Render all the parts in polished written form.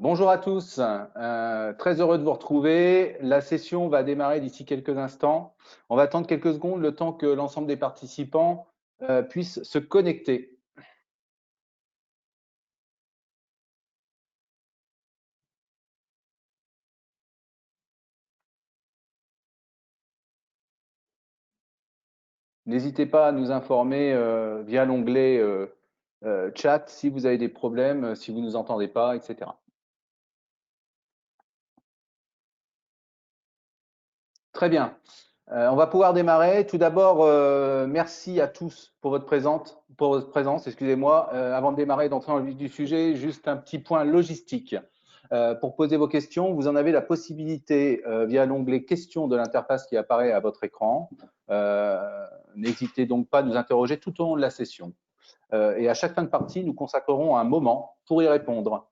Bonjour à tous, très heureux de vous retrouver. La session va démarrer d'ici quelques instants. On va attendre quelques secondes le temps que l'ensemble des participants puissent se connecter. N'hésitez pas à nous informer via l'onglet chat si vous avez des problèmes, si vous ne nous entendez pas, etc. Très bien. On va pouvoir démarrer. Tout d'abord, merci à tous pour votre présence. Excusez-moi. Avant de démarrer, d'entrer dans le vif du sujet, juste un petit point logistique. Pour poser vos questions, vous en avez la possibilité via l'onglet questions de l'interface qui apparaît à votre écran. N'hésitez donc pas à nous interroger tout au long de la session. Et à chaque fin de partie, nous consacrerons un moment pour y répondre.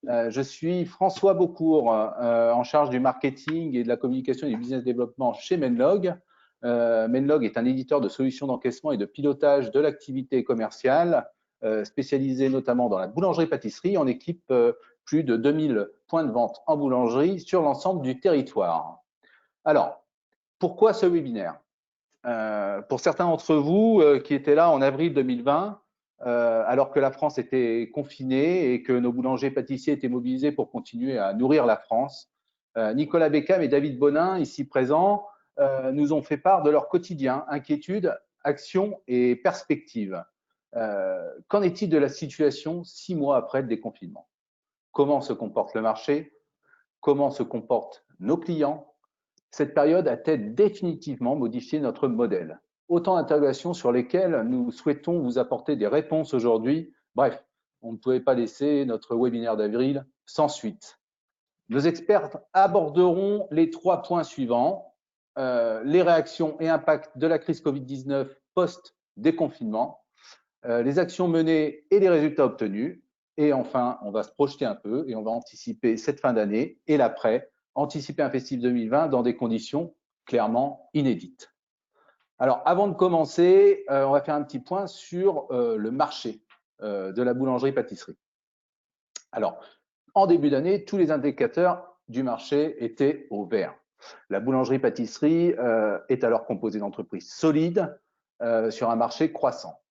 Je suis François Beaucourt, en charge du marketing et de la communication et du business développement chez Menlog. Menlog est un éditeur de solutions d'encaissement et de pilotage de l'activité commerciale, spécialisé notamment dans la boulangerie-pâtisserie. On équipe plus de 2000 points de vente en boulangerie sur l'ensemble du territoire. Alors, pourquoi ce webinaire? Pour certains d'entre vous qui étaient là en avril 2020, alors que la France était confinée et que nos boulangers pâtissiers étaient mobilisés pour continuer à nourrir la France, Nicolas Beckham et David Bonin, ici présents, nous ont fait part de leur quotidien, inquiétudes, actions et perspectives. Qu'en est-il de la situation 6 mois après le déconfinement? Comment se comporte le marché? Comment se comportent nos clients? Cette période a-t-elle définitivement modifié notre modèle? Autant d'interrogations sur lesquelles nous souhaitons vous apporter des réponses aujourd'hui. Bref, on ne pouvait pas laisser notre webinaire d'avril sans suite. Nos experts aborderont les 3 points suivants. Les réactions et impacts de la crise Covid-19 post-déconfinement, les actions menées et les résultats obtenus. Et enfin, on va se projeter un peu et on va anticiper cette fin d'année et l'après, anticiper un festival 2020 dans des conditions clairement inédites. Alors, avant de commencer, on va faire un petit point sur le marché de la boulangerie-pâtisserie. Alors, en début d'année, tous les indicateurs du marché étaient au vert. La boulangerie-pâtisserie est alors composée d'entreprises solides sur un marché croissant.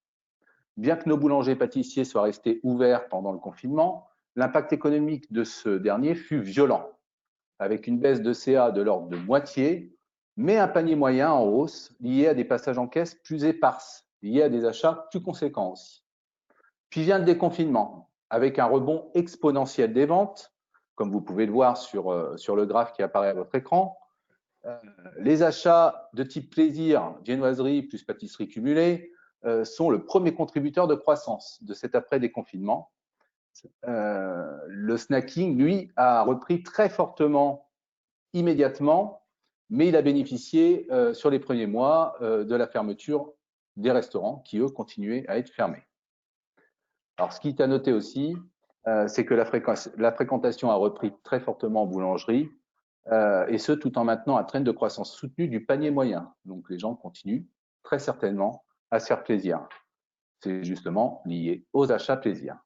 Bien que nos boulangers pâtissiers soient restés ouverts pendant le confinement, l'impact économique de ce dernier fut violent, avec une baisse de CA de l'ordre de moitié, mais un panier moyen en hausse lié à des passages en caisse plus éparses, liés à des achats plus conséquents aussi. Puis vient le déconfinement, avec un rebond exponentiel des ventes, comme vous pouvez le voir sur le graphe qui apparaît à votre écran. Les achats de type plaisir, viennoiserie plus pâtisserie cumulée, sont le premier contributeur de croissance de cet après-déconfinement. Le snacking, lui, a repris très fortement immédiatement, mais il a bénéficié sur les premiers mois de la fermeture des restaurants qui, eux, continuaient à être fermés. Alors, ce qui est à noter aussi, c'est que la fréquentation a repris très fortement en boulangerie, et ce, tout en maintenant un trend de croissance soutenu du panier moyen. Donc, les gens continuent très certainement à se faire plaisir. C'est justement lié aux achats plaisir.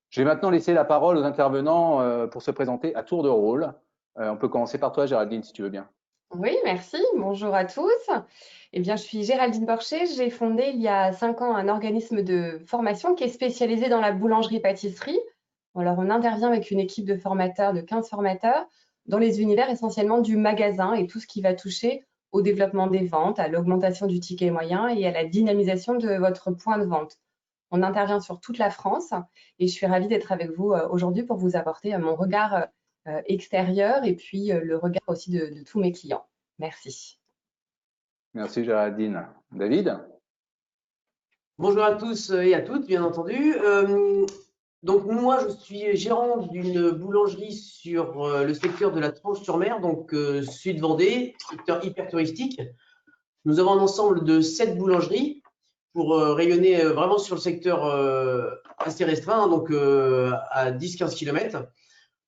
Je vais maintenant laisser la parole aux intervenants pour se présenter à tour de rôle. On peut commencer par toi, Géraldine, si tu veux bien. Oui, merci. Bonjour à tous. Eh bien, je suis Géraldine Porcher. J'ai fondé il y a 5 ans un organisme de formation qui est spécialisé dans la boulangerie-pâtisserie. Alors, on intervient avec une équipe de formateurs, de 15 formateurs, dans les univers essentiellement du magasin et tout ce qui va toucher au développement des ventes, à l'augmentation du ticket moyen et à la dynamisation de votre point de vente. On intervient sur toute la France et je suis ravie d'être avec vous aujourd'hui pour vous apporter mon regard extérieur et puis le regard aussi de tous mes clients. Merci. Merci, Géraldine. David? Bonjour à tous et à toutes, bien entendu. Donc moi, je suis gérant d'une boulangerie sur le secteur de la Tranche-sur-Mer, donc Sud-Vendée, secteur hyper touristique. Nous avons un ensemble de 7 boulangeries pour rayonner vraiment sur le secteur assez restreint, donc à 10-15 km.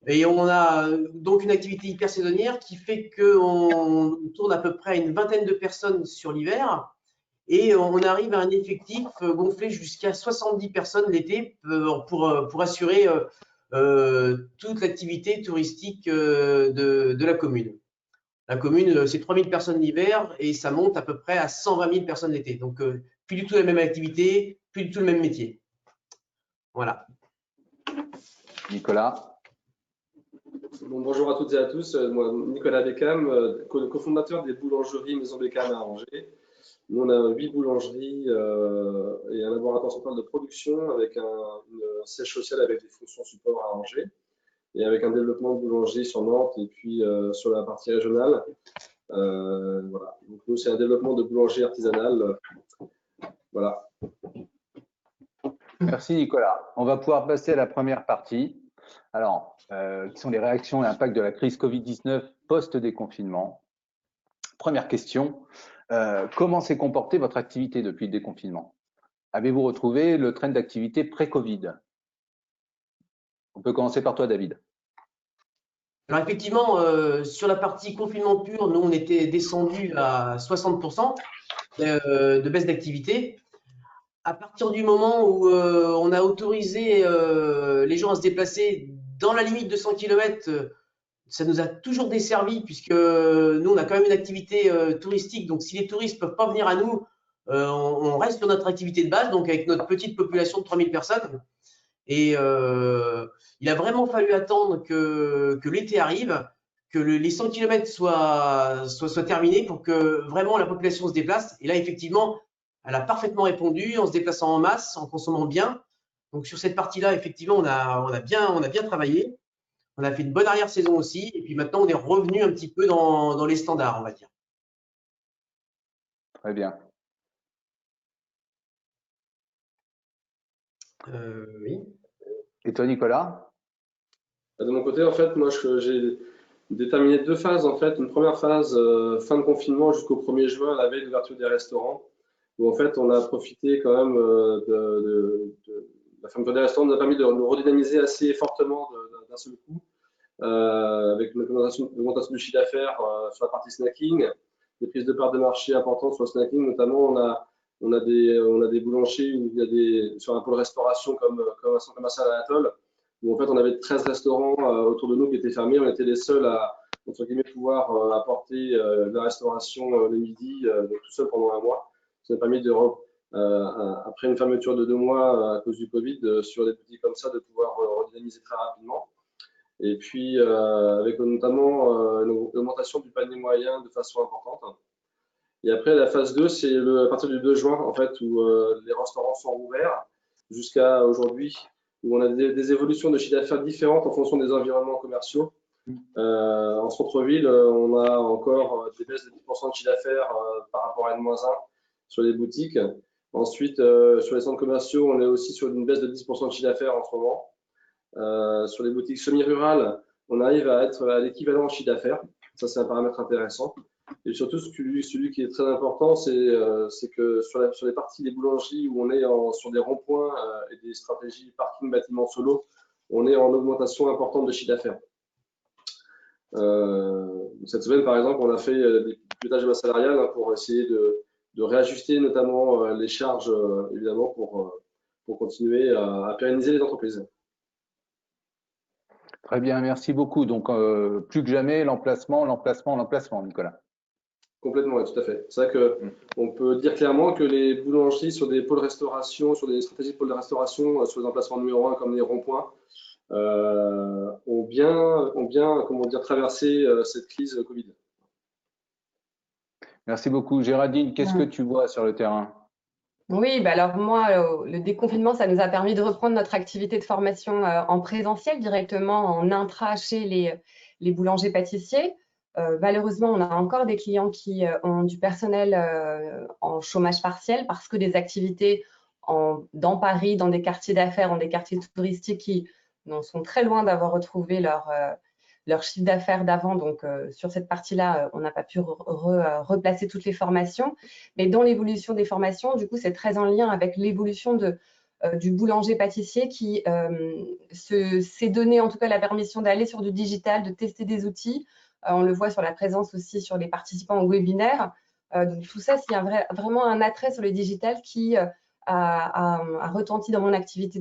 Et on a donc une activité hyper saisonnière qui fait qu'on tourne à peu près à une vingtaine de personnes sur l'hiver. Et on arrive à un effectif gonflé jusqu'à 70 personnes l'été pour assurer toute l'activité touristique de la commune. La commune, c'est 3000 personnes l'hiver et ça monte à peu près à 120 000 personnes l'été. Donc, plus du tout la même activité, plus du tout le même métier. Voilà. Nicolas. Bon, bonjour à toutes et à tous. Moi, Nicolas Beckham, cofondateur des boulangeries Maison Beckham à Angers. Nous, on a 8 boulangeries et un laboratoire central de production avec un siège social avec des fonctions support à Angers et avec un développement de boulangerie sur Nantes et puis sur la partie régionale. Voilà. Donc, nous, c'est un développement de boulangerie artisanale. Voilà. Merci Nicolas. On va pouvoir passer à la première partie. Alors, qui sont les réactions et l'impact de la crise Covid-19 post-déconfinement. Première question, comment s'est comportée votre activité depuis le déconfinement? Avez-vous retrouvé le trend d'activité pré-Covid? On peut commencer par toi, David. Alors effectivement, sur la partie confinement pur, nous, on était descendu à 60% de baisse d'activité. À partir du moment où on a autorisé les gens à se déplacer dans la limite de 100 km, ça nous a toujours desservi puisque nous, on a quand même une activité touristique. Donc, si les touristes ne peuvent pas venir à nous, on reste sur notre activité de base, donc avec notre petite population de 3000 personnes. Et il a vraiment fallu attendre que l'été arrive, que les 100 km soient terminés pour que vraiment la population se déplace. Et là, effectivement, elle a parfaitement répondu en se déplaçant en masse, en consommant bien. Donc, sur cette partie-là, effectivement, on a bien travaillé. On a fait une bonne arrière-saison aussi. Et puis maintenant, on est revenu un petit peu dans les standards, on va dire. Très bien. Oui. Et toi, Nicolas? De mon côté, en fait, moi, j'ai déterminé 2 phases. En fait, une première phase, fin de confinement jusqu'au 1er juin, la veille de l'ouverture des restaurants, où en fait, on a profité quand même de la fermeture des restaurants, nous a permis de nous redynamiser assez fortement d'un seul coup, avec une augmentation du chiffre d'affaires sur la partie snacking, des prises de part de marché importantes sur le snacking, notamment on a des boulangers où il y a sur un pôle restauration comme un centre commercial à l'Atoll, où en fait on avait 13 restaurants autour de nous qui étaient fermés. On était les seuls à, entre guillemets, pouvoir apporter de la restauration le midi, donc tout seul pendant un mois. Ça nous a permis après une fermeture de 2 mois à cause du Covid, sur des boutiques comme ça, de pouvoir redynamiser très rapidement. Et puis avec notamment une augmentation du panier moyen de façon importante. Et après, la phase 2, c'est à partir du 2 juin, en fait, où les restaurants sont ouverts jusqu'à aujourd'hui, où on a des évolutions de chiffre d'affaires différentes en fonction des environnements commerciaux. En centre-ville, on a encore des baisses de 10% de chiffre d'affaires par rapport à N-1 sur les boutiques. Ensuite, sur les centres commerciaux, on est aussi sur une baisse de 10% de chiffre d'affaires en ce moment. Sur les boutiques semi-rurales, on arrive à être à l'équivalent en chiffre d'affaires. Ça, c'est un paramètre intéressant. Et surtout, celui qui est très important, c'est que sur les parties des boulangeries où on est sur des ronds-points et des stratégies parking bâtiment solo, on est en augmentation importante de chiffre d'affaires. Cette semaine, par exemple, on a fait des pilotages de masse salariale pour essayer de réajuster notamment les charges, évidemment, pour continuer à pérenniser les entreprises. Très bien, merci beaucoup. Donc, plus que jamais, l'emplacement, Nicolas. Complètement, oui, tout à fait. C'est vrai qu'on peut dire clairement que les boulangeries sur des pôles restauration, sur des stratégies de pôles de restauration, sur les emplacements numéro 1 comme les ronds-points, ont bien comment dire, traversé cette crise Covid. Merci beaucoup. Géraldine, qu'est-ce que tu vois sur le terrain? Oui, bah alors moi, le déconfinement, ça nous a permis de reprendre notre activité de formation en présentiel directement en intra chez les boulangers-pâtissiers. Malheureusement, on a encore des clients qui ont du personnel en chômage partiel parce que des activités dans Paris, dans des quartiers d'affaires, dans des quartiers touristiques qui sont très loin d'avoir retrouvé leur chiffre d'affaires d'avant. Donc, sur cette partie-là, on n'a pas pu replacer toutes les formations. Mais dans l'évolution des formations, du coup, c'est très en lien avec l'évolution du boulanger-pâtissier qui s'est donné en tout cas la permission d'aller sur du digital, de tester des outils. On le voit sur la présence aussi sur les participants au webinaire. Donc tout ça, c'est vraiment un attrait sur le digital qui a retenti dans mon activité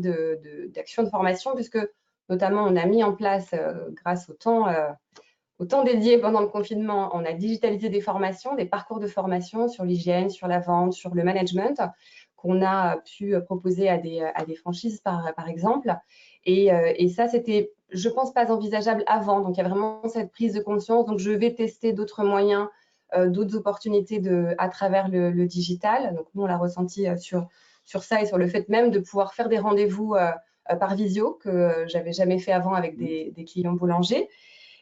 d'action de formation, puisque Notamment, on a mis en place, grâce au temps dédié pendant le confinement, on a digitalisé des formations, des parcours de formation sur l'hygiène, sur la vente, sur le management, qu'on a pu proposer à des franchises, par exemple. Et ça, c'était, je pense, pas envisageable avant. Donc, il y a vraiment cette prise de conscience. Donc, je vais tester d'autres moyens, d'autres opportunités à travers le digital. Donc, nous, on l'a ressenti sur ça et sur le fait même de pouvoir faire des rendez-vous par visio que j'avais jamais fait avant avec des clients boulangers.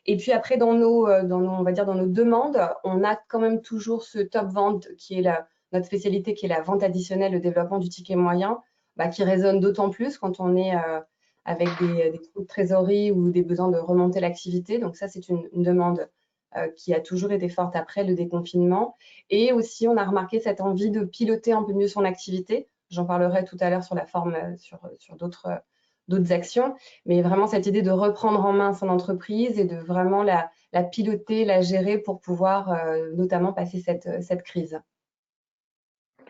Et puis après, on va dire dans nos demandes, on a quand même toujours ce top vente qui est notre spécialité, qui est la vente additionnelle, le développement du ticket moyen, qui résonne d'autant plus quand on est avec des trous de trésorerie ou des besoins de remonter l'activité. Donc ça, c'est une demande qui a toujours été forte après le déconfinement. Et aussi, on a remarqué cette envie de piloter un peu mieux son activité. J'en parlerai tout à l'heure sur la forme, sur d'autres actions, mais vraiment cette idée de reprendre en main son entreprise et de vraiment la piloter, la gérer pour pouvoir notamment passer cette crise.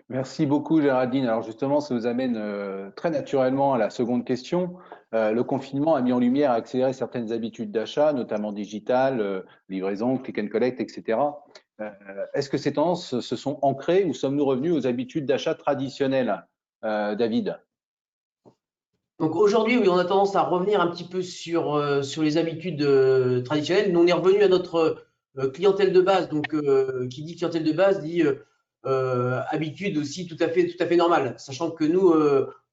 Merci beaucoup, Géraldine. Alors justement, ça nous amène très naturellement à la seconde question. Le confinement a mis en lumière, accéléré certaines habitudes d'achat, notamment digitales, livraison, click and collect, etc. Est-ce que ces tendances se sont ancrées ou sommes-nous revenus aux habitudes d'achat traditionnelles, David? Donc aujourd'hui, oui, on a tendance à revenir un petit peu sur les habitudes traditionnelles. Nous, on est revenu à notre clientèle de base. Donc, qui dit clientèle de base dit habitude aussi tout à fait normale. Sachant que nous,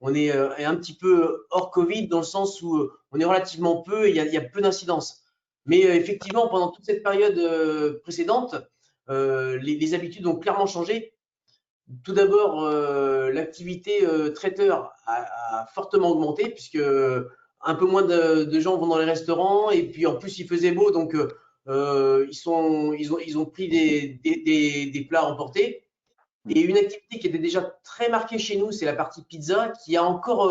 on est un petit peu hors Covid dans le sens où on est relativement peu et il y a peu d'incidence. Mais effectivement, pendant toute cette période précédente, les habitudes ont clairement changé. Tout d'abord, l'activité traiteur a fortement augmenté puisque un peu moins de gens vont dans les restaurants et puis en plus il faisait beau donc ils ont pris des plats emportés. Et une activité qui était déjà très marquée chez nous, c'est la partie pizza qui a encore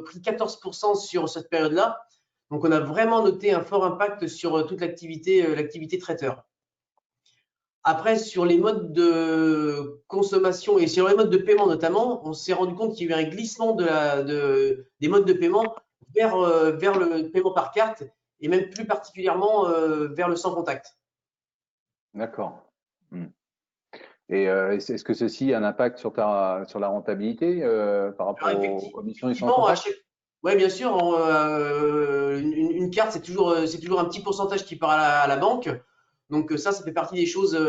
pris 14% sur cette période-là. Donc on a vraiment noté un fort impact sur toute l'activité traiteur. Après, sur les modes de consommation et sur les modes de paiement notamment, on s'est rendu compte qu'il y a eu un glissement des modes de paiement vers le paiement par carte et même plus particulièrement vers le sans contact. D'accord. Et est-ce que ceci a un impact sur la rentabilité par rapport aux commissions et sans contact? Oui, bien sûr. Une carte, c'est toujours un petit pourcentage qui part à la banque. Donc ça fait partie des choses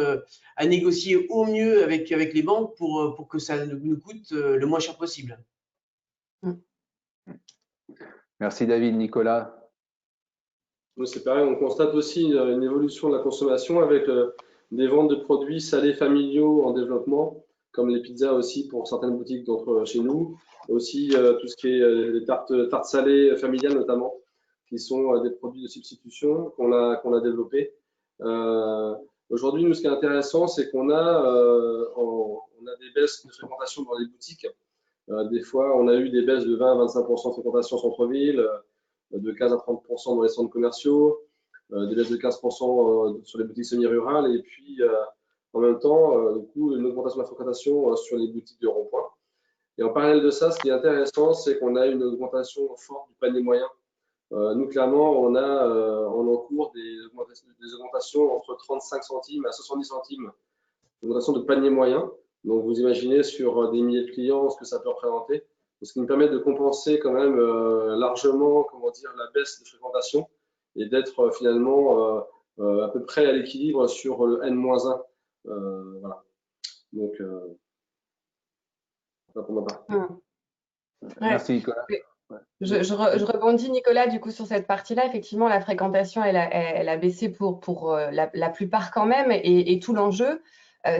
à négocier au mieux avec les banques pour que ça nous coûte le moins cher possible. Merci David. Nicolas? Oui, c'est pareil, on constate aussi une évolution de la consommation avec des ventes de produits salés familiaux en développement, comme les pizzas aussi pour certaines boutiques chez nous. Aussi tout ce qui est les tartes salées familiales notamment, qui sont des produits de substitution qu'on a développés. Aujourd'hui, nous, ce qui est intéressant, c'est qu'on a des baisses de fréquentation dans les boutiques. Des fois, on a eu des baisses de 20 à 25% de fréquentation en centre-ville, de 15 à 30% dans les centres commerciaux, des baisses de 15% sur les boutiques semi-rurales, et puis en même temps, du coup, une augmentation de la fréquentation sur les boutiques de rond-point. Et en parallèle de ça, ce qui est intéressant, c'est qu'on a une augmentation forte du panier moyen. Nous, clairement, on a en cours des augmentations entre 35 centimes à 70 centimes, augmentation de panier moyen. Donc, vous imaginez sur des milliers de clients ce que ça peut représenter. Ce qui nous permet de compenser quand même largement, comment dire, la baisse de fréquentation et d'être finalement à peu près à l'équilibre sur le N-1. Voilà. Donc, pour ma part. Merci Nicolas. Je rebondis, Nicolas, du coup, sur cette partie-là. Effectivement, la fréquentation, elle a baissé pour la plupart quand même. Et tout l'enjeu,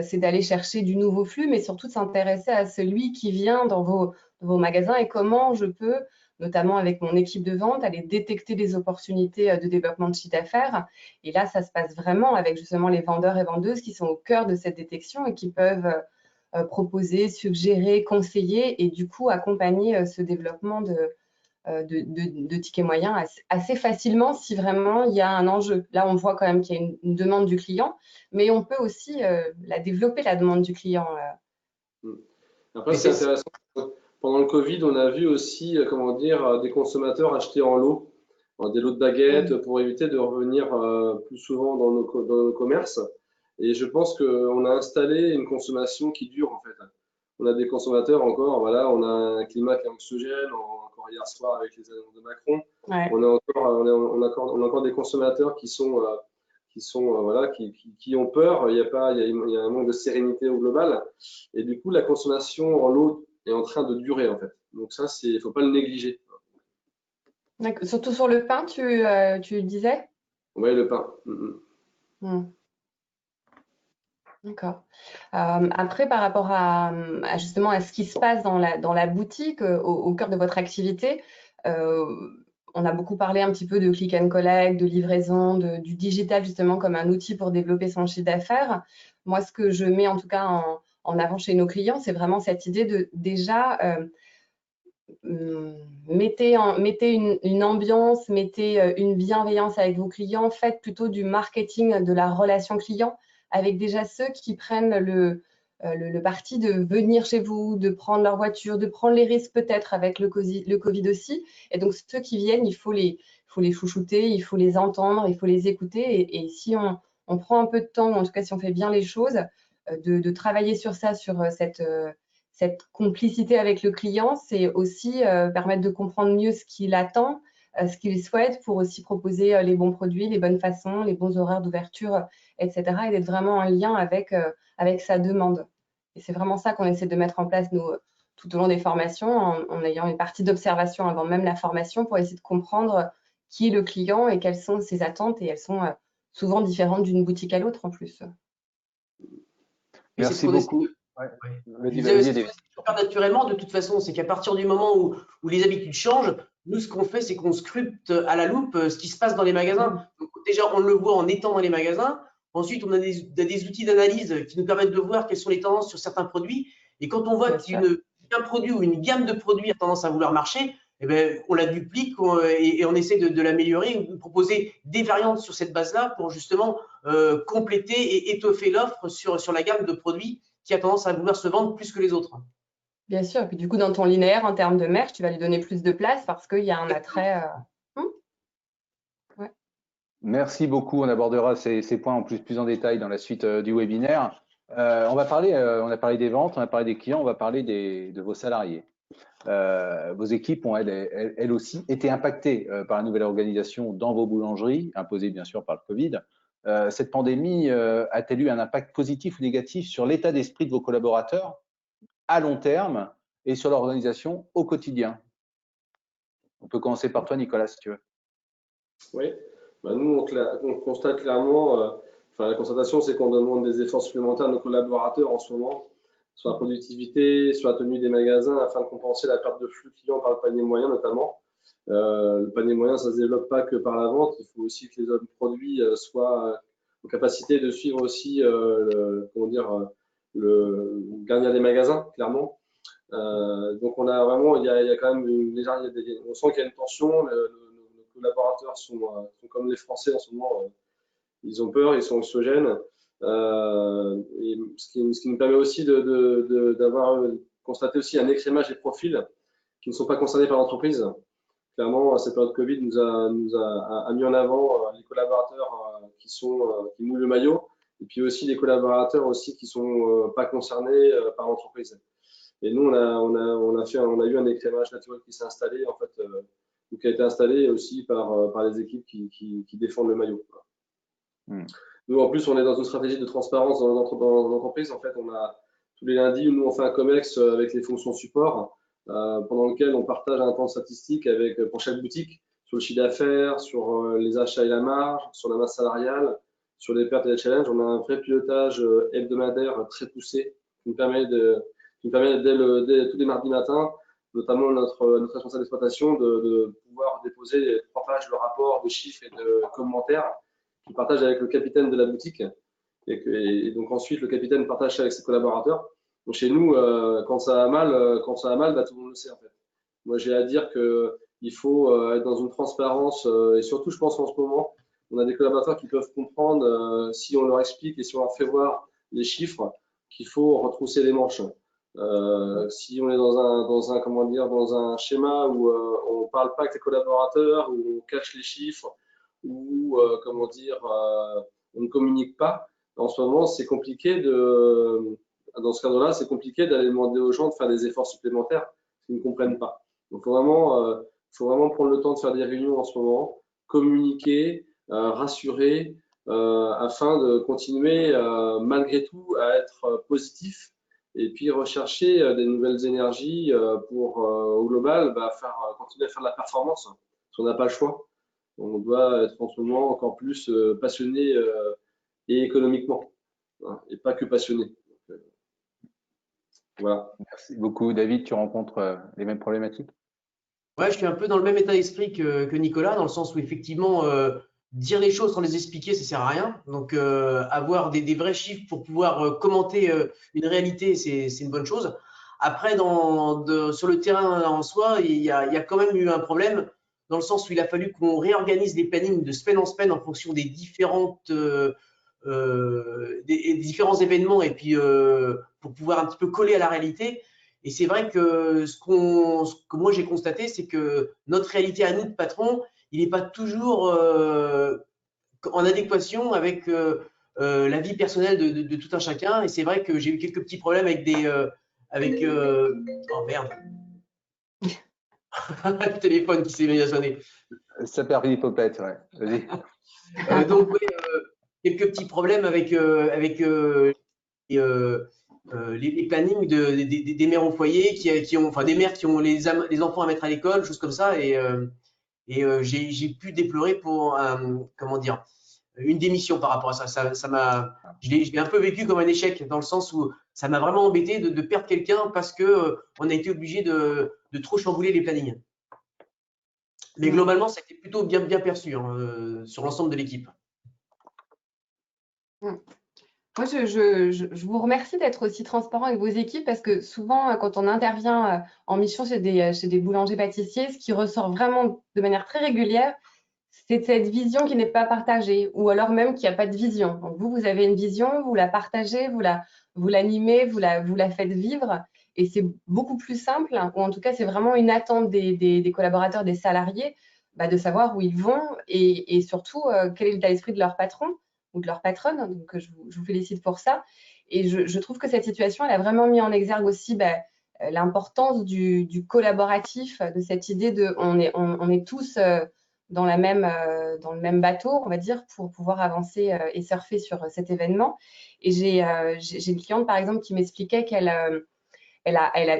c'est d'aller chercher du nouveau flux, mais surtout de s'intéresser à celui qui vient dans vos magasins et comment je peux, notamment avec mon équipe de vente, aller détecter les opportunités de développement de chiffre d'affaires. Et là, ça se passe vraiment avec justement les vendeurs et vendeuses qui sont au cœur de cette détection et qui peuvent proposer, suggérer, conseiller et du coup accompagner ce développement de tickets moyens assez facilement si vraiment il y a un enjeu. Là, on voit quand même qu'il y a une demande du client, mais on peut aussi la développer, la demande du client. Après, c'est intéressant. Pendant le Covid, on a vu aussi, comment dire, des consommateurs acheter en lot des lots de baguettes pour éviter de revenir plus souvent dans nos commerces. Et je pense qu'on a installé une consommation qui dure en fait. On a des consommateurs encore, voilà, on a un climat qui est anxiogène, encore hier soir avec les annonces de Macron. Ouais. On a encore des consommateurs qui voilà, qui ont peur. Il y a un manque de sérénité au global. Et du coup, la consommation en lot est en train de durer en fait. Donc ça, il ne faut pas le négliger. Surtout sur le pain, tu disais? Oui, le pain. D'accord. Après, par rapport justement à ce qui se passe dans la boutique, au cœur de votre activité, on a beaucoup parlé un petit peu de click and collect, de livraison, du digital justement comme un outil pour développer son chiffre d'affaires. Moi, ce que je mets en tout cas en avant chez nos clients, c'est vraiment cette idée de déjà mettez une ambiance, mettez une bienveillance avec vos clients, faites plutôt du marketing de la relation client avec déjà ceux qui prennent le parti de venir chez vous, de prendre leur voiture, de prendre les risques peut-être avec le Covid aussi. Et donc ceux qui viennent, il faut les chouchouter, il faut les entendre, il faut les écouter. Et si on prend un peu de temps, ou en tout cas si on fait bien les choses, de travailler sur ça, sur cette complicité avec le client, c'est aussi permettre de comprendre mieux ce qu'il attend, ce qu'il souhaite pour aussi proposer les bons produits, les bonnes façons, les bons horaires d'ouverture, etc. et d'être vraiment en lien avec sa demande. Et c'est vraiment ça qu'on essaie de mettre en place tout au long des formations, en ayant une partie d'observation avant même la formation pour essayer de comprendre qui est le client et quelles sont ses attentes. Et elles sont souvent différentes d'une boutique à l'autre en plus. Merci beaucoup. Faire naturellement, de toute façon, c'est qu'à partir du moment où les habitudes changent, nous, ce qu'on fait, c'est qu'on scrute à la loupe ce qui se passe dans les magasins. Donc, déjà, on le voit en étant dans les magasins. Ensuite, on a des outils d'analyse qui nous permettent de voir quelles sont les tendances sur certains produits. Et quand on voit qu'un produit ou une gamme de produits a tendance à vouloir marcher, eh ben, on la duplique et on essaie de l'améliorer, de proposer des variantes sur cette base-là pour justement compléter et étoffer l'offre sur la gamme de produits qui a tendance à vouloir se vendre plus que les autres. Bien sûr. Et puis du coup, dans ton linéaire, en termes de merch, tu vas lui donner plus de place parce qu'il y a un attrait. Ouais. Merci beaucoup. On abordera ces points en plus en détail dans la suite du webinaire. On a parlé des ventes, on a parlé des clients, on va parler de vos salariés. Vos équipes ont, elles aussi, été impactées par la nouvelle organisation dans vos boulangeries, imposée bien sûr par le Covid. Cette pandémie a-t-elle eu un impact positif ou négatif sur l'état d'esprit de vos collaborateurs à long terme et sur l'organisation au quotidien? On peut commencer par toi, Nicolas, si tu veux. Oui, nous, on constate clairement, la constatation, c'est qu'on demande des efforts supplémentaires à nos collaborateurs en ce moment, sur la productivité, sur la tenue des magasins, afin de compenser la perte de flux clients par le panier moyen notamment. Le panier moyen, ça ne se développe pas que par la vente, il faut aussi que les hommes produits soient en capacité de suivre aussi le gardien des magasins, clairement. Donc on a vraiment, il y a quand même on sent qu'il y a une tension. Nos collaborateurs sont comme les Français en ce moment, ils ont peur, ils sont anxiogènes. Et ce qui nous permet aussi d'avoir constaté aussi un écrémage des profils qui ne sont pas concernés par l'entreprise. Clairement, cette période Covid nous a mis en avant les collaborateurs qui mouillent le maillot, et puis aussi les collaborateurs aussi qui sont pas concernés par l'entreprise. Et nous, on a eu un écrémage naturel qui s'est installé, en fait, qui a été installé aussi par les équipes qui défendent le maillot. Nous, en plus, on est dans une stratégie de transparence dans l'entreprise. En fait, on a tous les lundis, nous, on fait un COMEX avec les fonctions support, pendant lequel on partage un temps statistique pour chaque boutique sur le chiffre d'affaires, sur les achats et la marge, sur la masse salariale, sur les pertes et les challenges. On a un vrai pilotage hebdomadaire très poussé qui nous permet dès tous les mardis matins, notamment notre responsable d'exploitation, de pouvoir déposer 3 pages de rapports, de chiffres et de commentaires qu'il partage avec le capitaine de la boutique. Et donc ensuite, le capitaine partage ça avec ses collaborateurs. Donc chez nous, quand ça va mal, tout le monde le sait en fait. Moi, j'ai à dire qu'il faut être dans une transparence et surtout, je pense en ce moment, on a des collaborateurs qui peuvent comprendre si on leur explique et si on leur fait voir les chiffres qu'il faut retrousser les manches. Si on est comment dire, dans un schéma où on ne parle pas avec les collaborateurs, où on cache les chiffres, où comment dire, on ne communique pas, en ce moment, c'est compliqué dans ce cadre-là, c'est compliqué d'aller demander aux gens de faire des efforts supplémentaires parce qu'ils ne comprennent pas. Donc, faut vraiment prendre le temps de faire des réunions en ce moment, communiquer, rassurer, afin de continuer malgré tout à être positif et puis rechercher des nouvelles énergies pour au global continuer à faire de la performance, hein, parce qu'on n'a pas le choix. On doit être en ce moment encore plus passionné et économiquement, hein, et pas que passionné. Donc, voilà. Merci beaucoup. David, tu rencontres les mêmes problématiques? Ouais, je suis un peu dans le même état d'esprit que Nicolas, dans le sens où effectivement, dire les choses sans les expliquer, ça sert à rien. Donc, avoir des vrais chiffres pour pouvoir commenter une réalité, c'est une bonne chose. Après, sur le terrain en soi, il y a quand même eu un problème, dans le sens où il a fallu qu'on réorganise les plannings de semaine en semaine en fonction des différents événements et puis pour pouvoir un petit peu coller à la réalité. Et c'est vrai que ce que moi j'ai constaté, c'est que notre réalité à nous de patrons, il n'est pas toujours en adéquation avec la vie personnelle de tout un chacun. Et c'est vrai que j'ai eu quelques petits problèmes avec oh merde, le téléphone qui s'est mis à sonner. Ça perd l'hypopète, ouais. Vas-y. Donc oui, quelques petits problèmes avec les plannings des mères au foyer enfin des mères qui ont les enfants à mettre à l'école, choses comme ça. Et j'ai pu déplorer pour comment dire, une démission par rapport à ça. Je l'ai un peu vécu comme un échec, dans le sens où ça m'a vraiment embêté de perdre quelqu'un parce que on a été obligé de trop chambouler les plannings. Mais globalement, ça a été plutôt bien perçu, hein, sur l'ensemble de l'équipe. Moi, je vous remercie d'être aussi transparent avec vos équipes parce que souvent, quand on intervient en mission chez des boulangers-pâtissiers, ce qui ressort vraiment de manière très régulière, c'est cette vision qui n'est pas partagée ou alors même qu'il n'y a pas de vision. Donc vous avez une vision, vous la partagez, vous l'animez, vous la faites vivre et c'est beaucoup plus simple, ou en tout cas, c'est vraiment une attente des collaborateurs, des salariés, de savoir où ils vont et surtout quel est l'état d'esprit de leur patron ou de leur patronne. Donc, je vous félicite pour ça. Et je trouve que cette situation, elle a vraiment mis en exergue aussi l'importance du collaboratif, de cette idée de on est tous dans le même bateau, on va dire, pour pouvoir avancer et surfer sur cet événement. Et j'ai une cliente, par exemple, qui m'expliquait qu'elle a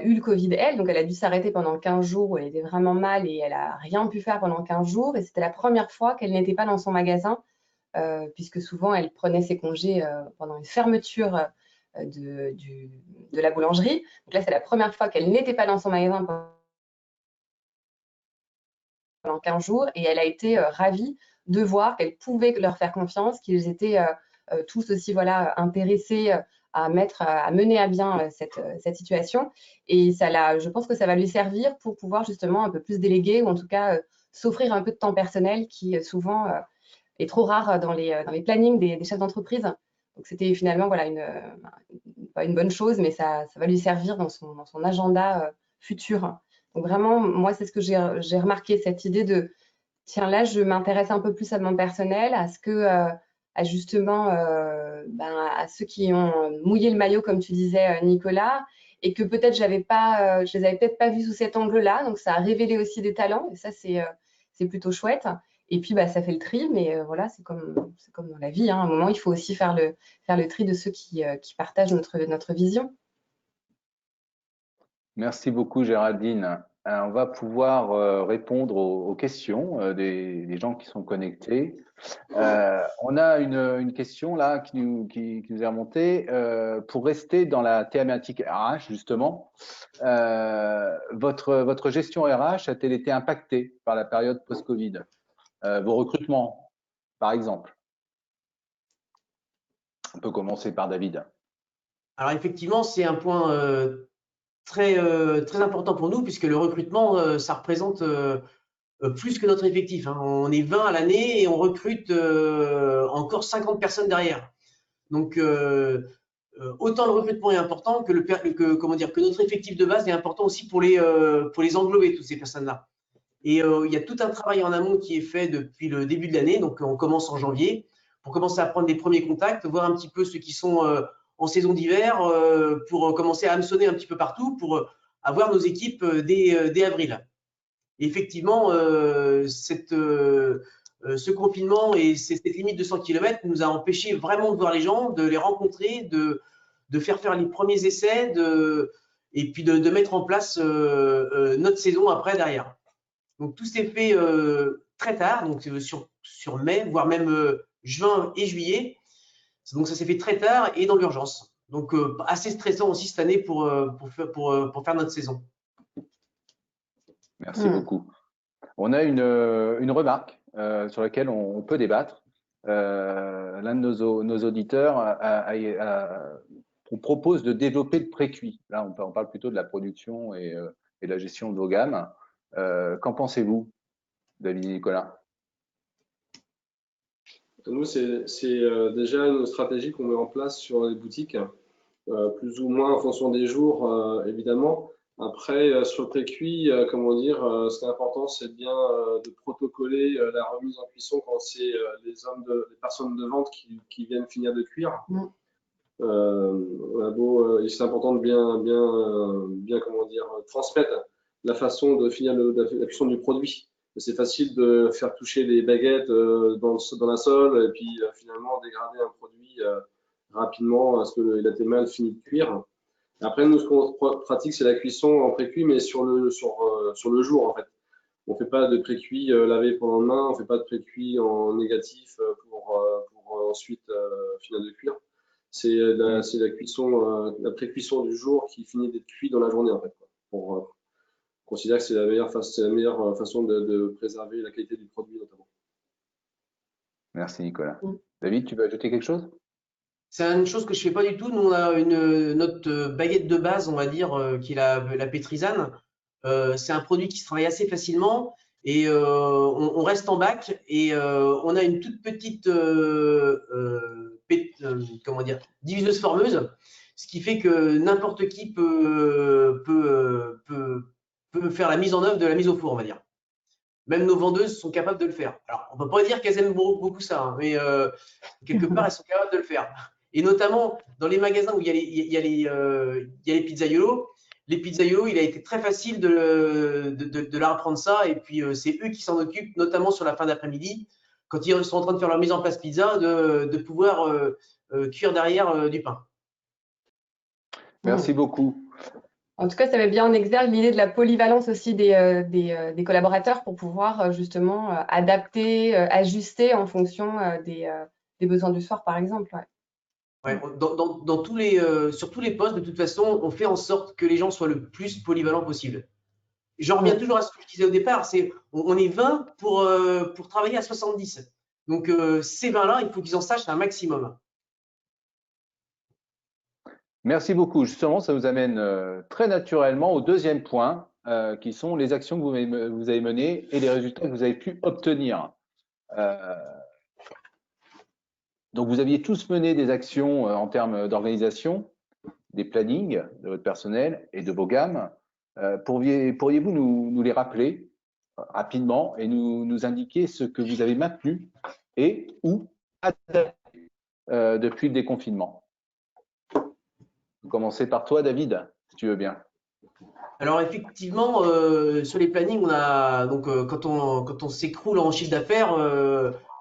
eu le Covid, donc elle a dû s'arrêter pendant 15 jours où elle était vraiment mal et elle n'a rien pu faire pendant 15 jours. Et c'était la première fois qu'elle n'était pas dans son magasin puisque souvent elle prenait ses congés pendant une fermeture de la boulangerie. Donc là, c'est la première fois qu'elle n'était pas dans son magasin pendant 15 jours et elle a été ravie de voir qu'elle pouvait leur faire confiance, qu'ils étaient tous aussi intéressés à mener à bien cette situation. Et je pense que ça va lui servir pour pouvoir justement un peu plus déléguer ou en tout cas s'offrir un peu de temps personnel qui souvent est trop rare dans les plannings des chefs d'entreprise. Donc, c'était finalement pas une bonne chose, mais ça va lui servir dans son agenda futur. Donc, vraiment, moi, c'est ce que j'ai remarqué, cette idée de, tiens, là, je m'intéresse un peu plus à mon personnel, à justement, à ceux qui ont mouillé le maillot, comme tu disais, Nicolas, et que peut-être je les avais peut-être pas vus sous cet angle-là. Donc, ça a révélé aussi des talents, et ça, c'est plutôt chouette. Et puis, ça fait le tri, mais voilà, c'est comme dans la vie, hein. À un moment, il faut aussi faire le tri de ceux qui partagent notre vision. Merci beaucoup, Géraldine. On va pouvoir répondre aux questions des gens qui sont connectés. On a une question là qui nous est remontée. Pour rester dans la thématique RH, justement, votre gestion RH a-t-elle été impactée par la période post-Covid? Vos recrutements, par exemple. On peut commencer par David. Alors effectivement, c'est un point très important pour nous, puisque le recrutement, ça représente plus que notre effectif, hein. On est 20 à l'année et on recrute encore 50 personnes derrière. Donc autant le recrutement est important que notre effectif de base est important aussi pour les englober, toutes ces personnes-là. Et il y a tout un travail en amont qui est fait depuis le début de l'année, donc on commence en janvier, pour commencer à prendre des premiers contacts, voir un petit peu ceux qui sont en saison d'hiver, pour commencer à hameçonner un petit peu partout, pour avoir nos équipes dès avril. Et effectivement, ce confinement et cette limite de 100 km nous a empêché vraiment de voir les gens, de les rencontrer, de faire les premiers essais, et puis de mettre en place notre saison après derrière. Donc tout s'est fait très tard, donc sur mai, voire même juin et juillet. Donc ça s'est fait très tard et dans l'urgence. Donc assez stressant aussi cette année pour faire notre saison. Merci beaucoup. On a une remarque sur laquelle on peut débattre. L'un de nos auditeurs on propose de développer le pré-cuit. Là, on parle plutôt de la production et de la gestion de vos gammes. Qu'en pensez-vous, David et Nicolas? Nous, c'est déjà une stratégie qu'on met en place sur les boutiques, plus ou moins en fonction des jours, évidemment. Après, sur le pré-cuit, comment dire, ce qui est important, c'est bien de protocoler la remise en cuisson quand c'est les personnes de vente qui viennent finir de cuire. C'est important de bien comment dire, transmettre la façon de finir la cuisson du produit. C'est facile de faire toucher les baguettes dans la sole et puis finalement dégrader un produit rapidement parce qu'il a été mal fini de cuire. Après, nous, ce qu'on pratique, c'est la cuisson en pré-cuit, mais sur le jour, en fait. On ne fait pas de pré-cuit lavé pour le lendemain, on ne fait pas de pré-cuit en négatif pour ensuite finir de cuire. C'est la cuisson, la pré-cuisson du jour qui finit d'être cuit dans la journée, en fait, on considère que c'est la meilleure façon de préserver la qualité du produit, notamment. Merci, Nicolas. David, tu veux ajouter quelque chose? C'est une chose que je fais pas du tout. Nous, on a notre baguette de base, on va dire, qui est la pétrisane. C'est un produit qui se travaille assez facilement et on reste en bac et on a une toute petite comment dire, diviseuse formeuse, ce qui fait que n'importe qui peut faire la mise en œuvre de la mise au four, on va dire. Même nos vendeuses sont capables de le faire. Alors, on ne peut pas dire qu'elles aiment beaucoup ça, hein, mais quelque part, elles sont capables de le faire. Et notamment, dans les magasins où il y a les pizzaiolos, il a été très facile de leur apprendre ça. Et puis, c'est eux qui s'en occupent, notamment sur la fin d'après-midi, quand ils sont en train de faire leur mise en place pizza, de pouvoir cuire derrière du pain. Merci beaucoup. En tout cas, ça met bien en exergue l'idée de la polyvalence aussi des collaborateurs pour pouvoir justement adapter, ajuster en fonction des besoins du soir, par exemple. Ouais, sur tous les postes, de toute façon, on fait en sorte que les gens soient le plus polyvalents possible. J'en reviens toujours à ce que je disais au départ, on est 20 pour travailler à 70. Donc, ces 20-là, il faut qu'ils en sachent un maximum. Merci beaucoup. Justement, ça nous amène très naturellement au deuxième point, qui sont les actions que vous avez menées et les résultats que vous avez pu obtenir. Donc, vous aviez tous mené des actions en termes d'organisation, des plannings de votre personnel et de vos gammes. Pourriez-vous nous les rappeler rapidement et nous indiquer ce que vous avez maintenu et ou adapté depuis le déconfinement? Commencer par toi, David, si tu veux bien. Alors effectivement, sur les plannings, on a donc quand on s'écroule en chiffre d'affaires,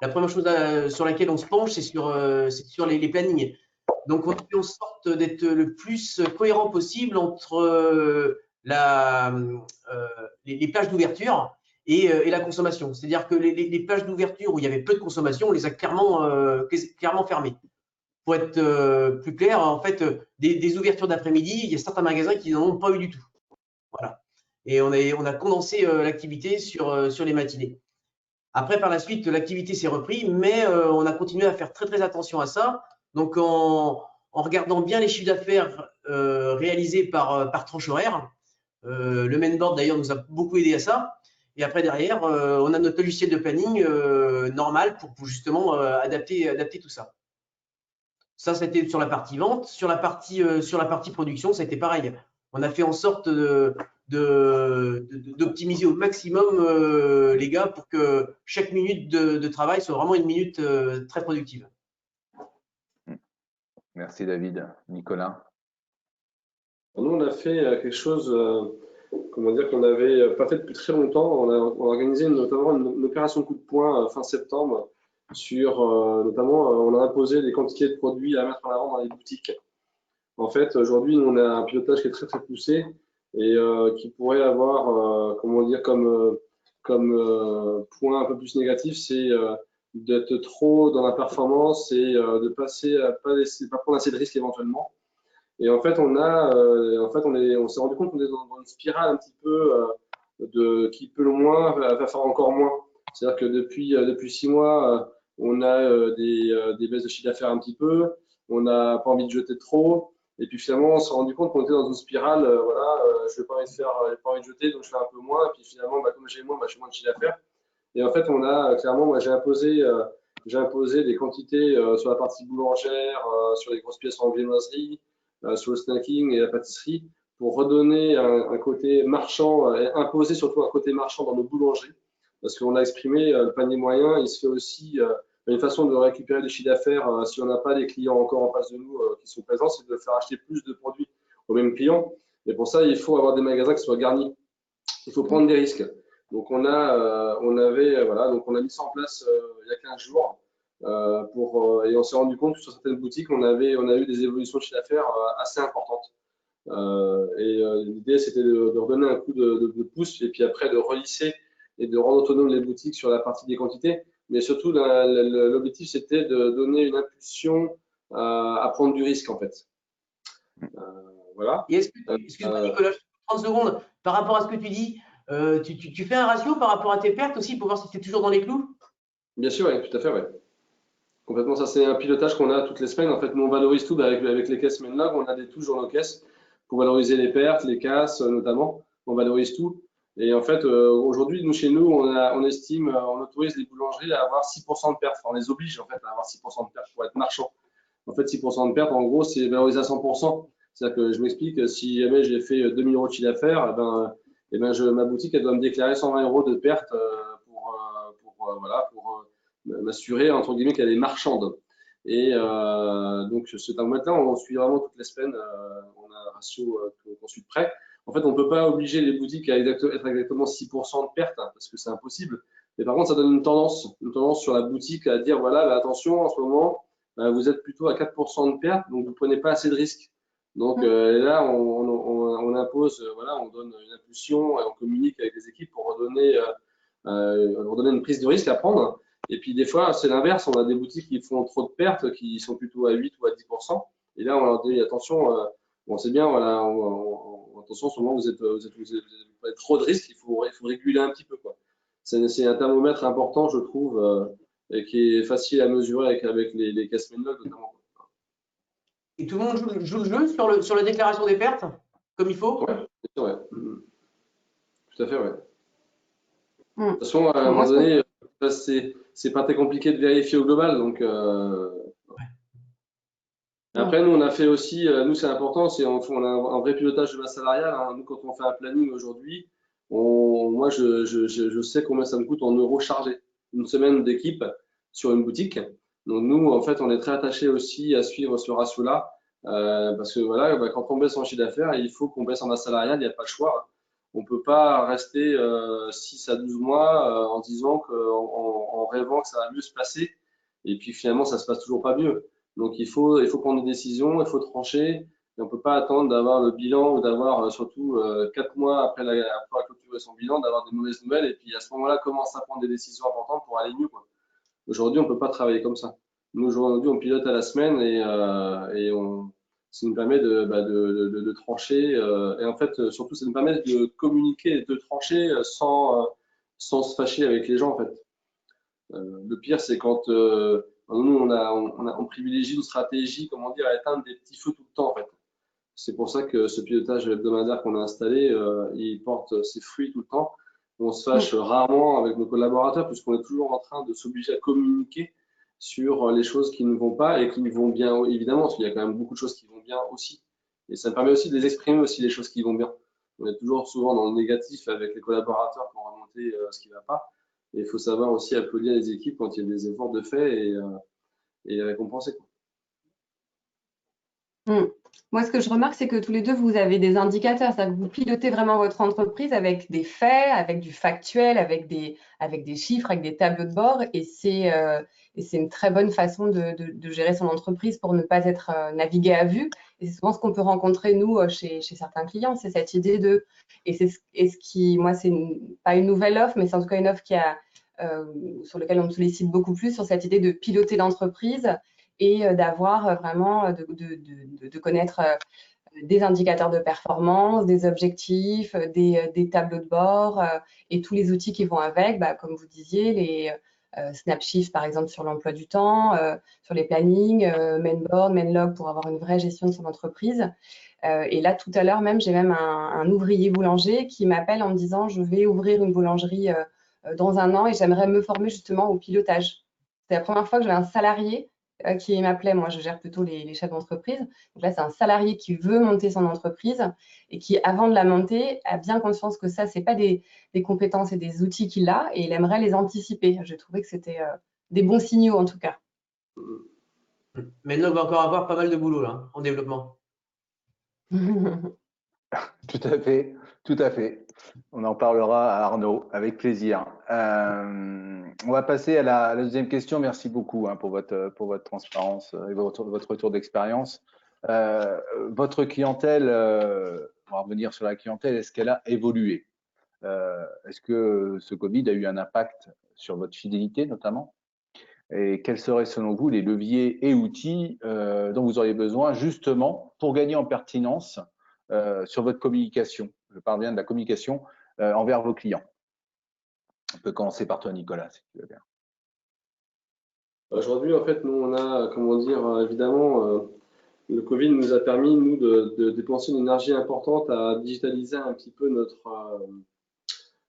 la première chose sur laquelle on se penche, c'est sur les plannings. Donc on fait en sorte d'être le plus cohérent possible entre les plages d'ouverture et la consommation. C'est-à-dire que les plages d'ouverture où il y avait peu de consommation, on les a clairement fermées. Pour être plus clair, en fait, des ouvertures d'après-midi, il y a certains magasins qui n'en ont pas eu du tout. Voilà. Et on a condensé l'activité sur les matinées. Après, par la suite, l'activité s'est reprise, mais on a continué à faire très très attention à ça. Donc, en regardant bien les chiffres d'affaires réalisés par tranche horaire, le mainboard d'ailleurs nous a beaucoup aidé à ça. Et après, derrière, on a notre logiciel de planning normal pour justement adapter tout ça. Ça, c'était sur la partie vente. Sur la partie production, ça a été pareil. On a fait en sorte d'optimiser au maximum les gars pour que chaque minute de travail soit vraiment une minute très productive. Merci David. Nicolas? Nous, on a fait quelque chose, comment dire, qu'on n'avait pas fait depuis très longtemps. On a organisé notamment une opération coup de poing fin septembre sur, notamment, on a imposé des quantités de produits à mettre en avant dans les boutiques. En fait, aujourd'hui, on a un pilotage qui est très très poussé et qui pourrait avoir, comment dire, comme point un peu plus négatif, c'est d'être trop dans la performance et de passer à pas prendre assez de risques éventuellement. Et en fait, on s'est rendu compte qu'on est dans une spirale un petit peu qui peut le moins va faire encore moins. C'est-à-dire que depuis 6 mois, on a des baisses de chiffre d'affaires un petit peu, on n'a pas envie de jeter trop. Et puis finalement, on s'est rendu compte qu'on était dans une spirale, je n'ai pas envie de jeter, donc je fais un peu moins. Et puis finalement, comme j'ai moins, je fais moins de chiffre d'affaires. Et en fait, on a clairement, moi j'ai imposé des quantités sur la partie boulangère, sur les grosses pièces en viennoiserie, sur le snacking et la pâtisserie, pour redonner un côté marchand et imposer surtout un côté marchand dans nos boulangeries. Parce qu'on a exprimé le panier moyen, il se fait aussi une façon de récupérer des chiffres d'affaires si on n'a pas les clients encore en face de nous qui sont présents, c'est de faire acheter plus de produits aux mêmes clients. Et pour ça, il faut avoir des magasins qui soient garnis. Il faut prendre des risques. Donc on a mis ça en place il y a 15 jours et on s'est rendu compte que sur certaines boutiques, on a eu des évolutions de chiffre d'affaires assez importantes. L'idée, c'était de redonner un coup de pouce et puis après de relisser et de rendre autonome les boutiques sur la partie des quantités. Mais surtout, l'objectif, c'était de donner une impulsion à prendre du risque, en fait. Voilà. Et excuse-moi, Nicolas, 30 secondes. Par rapport à ce que tu dis, tu fais un ratio par rapport à tes pertes aussi pour voir si tu es toujours dans les clous? Bien sûr, oui, tout à fait, oui. Complètement, ça c'est un pilotage qu'on a toutes les semaines. En fait, nous on valorise tout avec les caisses Menlog, on a des touches dans nos caisses pour valoriser les pertes, les casses notamment. On valorise tout. Et en fait, aujourd'hui, chez nous, on estime, on autorise les boulangeries à avoir 6% de pertes. Enfin, on les oblige en fait à avoir 6% de pertes pour être marchand. En fait, 6% de pertes, en gros, c'est valorisé à 100%. C'est-à-dire que je m'explique, si jamais j'ai fait 2000 € de chiffre d'affaires, ma boutique, elle doit me déclarer 120 € de pertes pour m'assurer, entre guillemets, qu'elle est marchande. Et donc, cet thermomètre-là, on suit vraiment toutes les semaines. On a un ratio qu'on suit de près. En fait, on ne peut pas obliger les boutiques à être exactement 6% de perte, parce que c'est impossible. Mais par contre, ça donne une tendance sur la boutique à dire, voilà, attention, en ce moment, vous êtes plutôt à 4% de perte, donc vous ne prenez pas assez de risques. Donc là, on impose, on donne une impulsion et on communique avec les équipes pour redonner une prise de risque à prendre. Et puis des fois, c'est l'inverse. On a des boutiques qui font trop de pertes, qui sont plutôt à 8 ou à 10%. Et là, on leur dit attention, on sait bien, voilà, attention, en ce moment, vous prenez trop de risques, il faut réguler un petit peu, quoi. C'est un thermomètre important, je trouve, et qui est facile à mesurer avec les caisses Menlog notamment. Et tout le monde joue le jeu sur la déclaration des pertes, comme il faut? Ouais, c'est vrai. Tout à fait, ouais. Mm. De toute façon, à un moment donné, c'est pas très compliqué de vérifier au global. Donc, après, nous, on a fait aussi, nous, c'est important, on a un vrai pilotage de masse salariale. Hein. Nous, quand on fait un planning aujourd'hui, moi, je sais combien ça me coûte en euros chargés. Une semaine d'équipe sur une boutique. Donc, nous, en fait, on est très attachés aussi à suivre ce ratio-là. Parce que voilà, quand on baisse en chiffre d'affaires, il faut qu'on baisse en masse salariale, il n'y a pas le choix. On ne peut pas rester 6 à 12 mois en disant en rêvant que ça va mieux se passer. Et puis finalement, ça ne se passe toujours pas mieux. Donc il faut prendre des décisions, il faut trancher. Et on ne peut pas attendre d'avoir le bilan ou d'avoir surtout 4 mois après avoir clôturé son bilan, d'avoir des mauvaises nouvelles. Et puis à ce moment-là, commencer à prendre des décisions importantes pour aller mieux, quoi. Aujourd'hui, on ne peut pas travailler comme ça. Nous, aujourd'hui, on pilote à la semaine et ça nous permet de trancher. Et en fait, surtout, ça nous permet de communiquer et de trancher sans se fâcher avec les gens, en fait. Le pire, c'est quand nous, on privilégie une stratégie, comment dire, à éteindre des petits feux tout le temps, en fait. C'est pour ça que ce pilotage hebdomadaire qu'on a installé, il porte ses fruits tout le temps. On se fâche rarement avec nos collaborateurs puisqu'on est toujours en train de s'obliger à communiquer sur les choses qui ne vont pas et qui vont bien, évidemment, parce qu'il y a quand même beaucoup de choses qui vont bien aussi. Et ça me permet aussi de les exprimer aussi, les choses qui vont bien. On est toujours souvent dans le négatif avec les collaborateurs pour remonter ce qui ne va pas. Et il faut savoir aussi applaudir les équipes quand il y a des efforts de fait et les récompenser, quoi. Moi, ce que je remarque, c'est que tous les deux, vous avez des indicateurs, c'est-à-dire que vous pilotez vraiment votre entreprise avec des faits, avec du factuel, avec des chiffres, avec des tableaux de bord, et c'est une très bonne façon de gérer son entreprise pour ne pas être navigué à vue. Et c'est souvent ce qu'on peut rencontrer, nous, chez certains clients, c'est cette idée de… Et ce qui, moi, c'est pas une nouvelle offre, mais c'est en tout cas une offre sur laquelle on me sollicite beaucoup plus, sur cette idée de piloter l'entreprise et d'avoir vraiment, de connaître des indicateurs de performance, des objectifs, des tableaux de bord et tous les outils qui vont avec, comme vous disiez, les Snapshift par exemple sur l'emploi du temps, sur les plannings, Mainboard, Mainlog pour avoir une vraie gestion de son entreprise. Et là, tout à l'heure même, j'ai même un ouvrier boulanger qui m'appelle en me disant « Je vais ouvrir une boulangerie dans 1 an et j'aimerais me former justement au pilotage ». C'est la première fois que j'ai un salarié qui m'appelait. Moi, je gère plutôt les chefs d'entreprise. Donc là, c'est un salarié qui veut monter son entreprise et qui, avant de la monter, a bien conscience que ça, c'est pas des compétences et des outils qu'il a et il aimerait les anticiper. Je trouvais que c'était des bons signaux en tout cas. Mais nous, on va encore avoir pas mal de boulot là, en développement. Tout à fait, tout à fait. On en parlera à Arnaud, avec plaisir. On va passer à la deuxième question. Merci beaucoup pour votre transparence et votre retour d'expérience. Votre clientèle, on va revenir sur la clientèle, est-ce qu'elle a évolué? Est-ce que ce Covid a eu un impact sur votre fidélité notamment? Et quels seraient selon vous les leviers et outils dont vous auriez besoin justement pour gagner en pertinence sur votre communication? Je parle bien de la communication envers vos clients. On peut commencer par toi, Nicolas, si tu veux bien. Aujourd'hui, en fait, nous, on a, comment dire, évidemment, le Covid nous a permis, nous, de dépenser une énergie importante à digitaliser un petit peu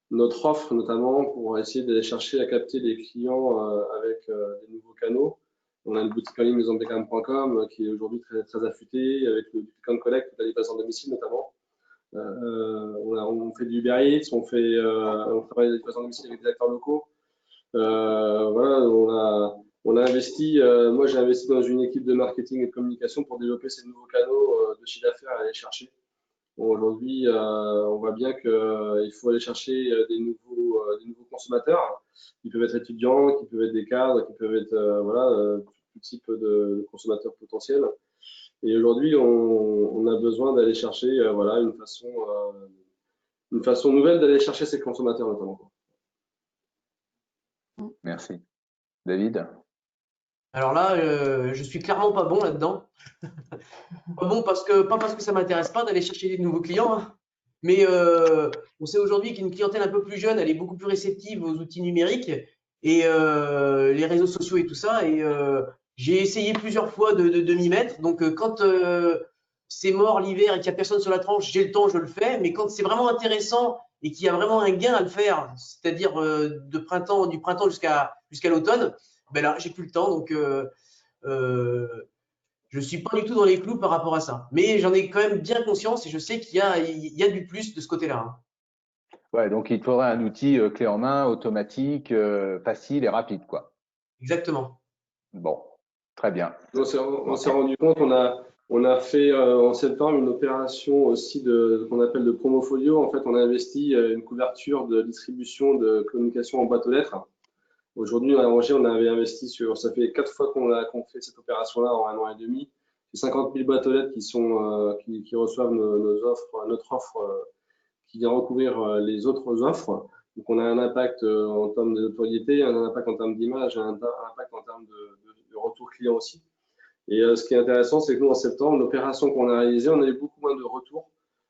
notre offre, notamment pour essayer d'aller chercher à capter des clients avec des nouveaux canaux. On a une boutique en ligne maisonbeckham.com qui est aujourd'hui très, très affûtée avec le click and collect, la livraison de domicile notamment. On fait du Uber Eats, on travaille à la livraison de domicile avec des acteurs locaux. Voilà, on a investi, moi j'ai investi dans une équipe de marketing et de communication pour développer ces nouveaux canaux de chiffre d'affaires à aller chercher. Bon, aujourd'hui, on voit bien qu'il faut aller chercher des nouveaux consommateurs qui peuvent être étudiants, qui peuvent être des cadres, qui peuvent être tout type de consommateurs potentiels. Et aujourd'hui, on a besoin d'aller chercher voilà, une façon nouvelle d'aller chercher ces consommateurs notamment. Merci. David? Alors là, je suis clairement pas bon là-dedans. Pas bon pas parce que ça m'intéresse pas d'aller chercher des nouveaux clients, hein, mais on sait aujourd'hui qu'une clientèle un peu plus jeune, elle est beaucoup plus réceptive aux outils numériques et les réseaux sociaux et tout ça. Et j'ai essayé plusieurs fois de m'y mettre. Donc quand c'est mort l'hiver et qu'il n'y a personne sur la tranche, j'ai le temps, je le fais. Mais quand c'est vraiment intéressant et qu'il y a vraiment un gain à le faire, c'est-à-dire du printemps jusqu'à l'automne, ben là, j'ai plus le temps. Donc je ne suis pas du tout dans les clous par rapport à ça. Mais j'en ai quand même bien conscience et je sais qu'il y a du plus de ce côté-là, hein. Ouais, donc il te faudrait un outil clé en main, automatique, facile et rapide, quoi. Exactement. Bon, très bien. On s'est rendu compte, on a fait en septembre une opération aussi qu'on appelle de promofolio. En fait, on a investi une couverture de distribution de communication en boîte aux lettres. Aujourd'hui, à Angers, on avait investi ça fait 4 fois qu'on fait cette opération-là en 1 an et demi. C'est 50 000 boîtes aux lettres qui reçoivent notre offre qui vient recouvrir les autres offres. Donc, on a un impact en termes de notoriété, un impact en termes d'image, un impact en termes de retour client aussi. Et ce qui est intéressant, c'est que nous, en septembre, l'opération qu'on a réalisée, on a eu beaucoup moins de retours.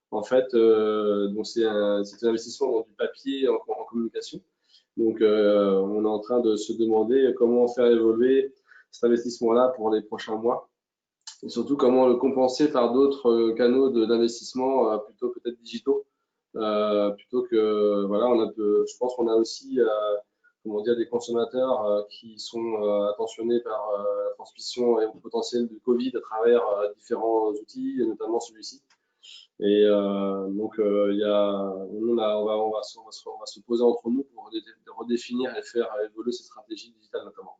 En fait, donc c'est un investissement dans du papier en communication. Donc, on est en train de se demander comment faire évoluer cet investissement-là pour les prochains mois. Et surtout, comment le compenser par d'autres canaux d'investissement plutôt peut-être digitaux. Plutôt que, voilà, je pense qu'on a aussi on dit à des consommateurs qui sont attentionnés par la transmission et potentielle du Covid à travers différents outils, et notamment celui-ci. Et donc, on va se poser entre nous pour redéfinir et faire évoluer ces stratégies digitales notamment.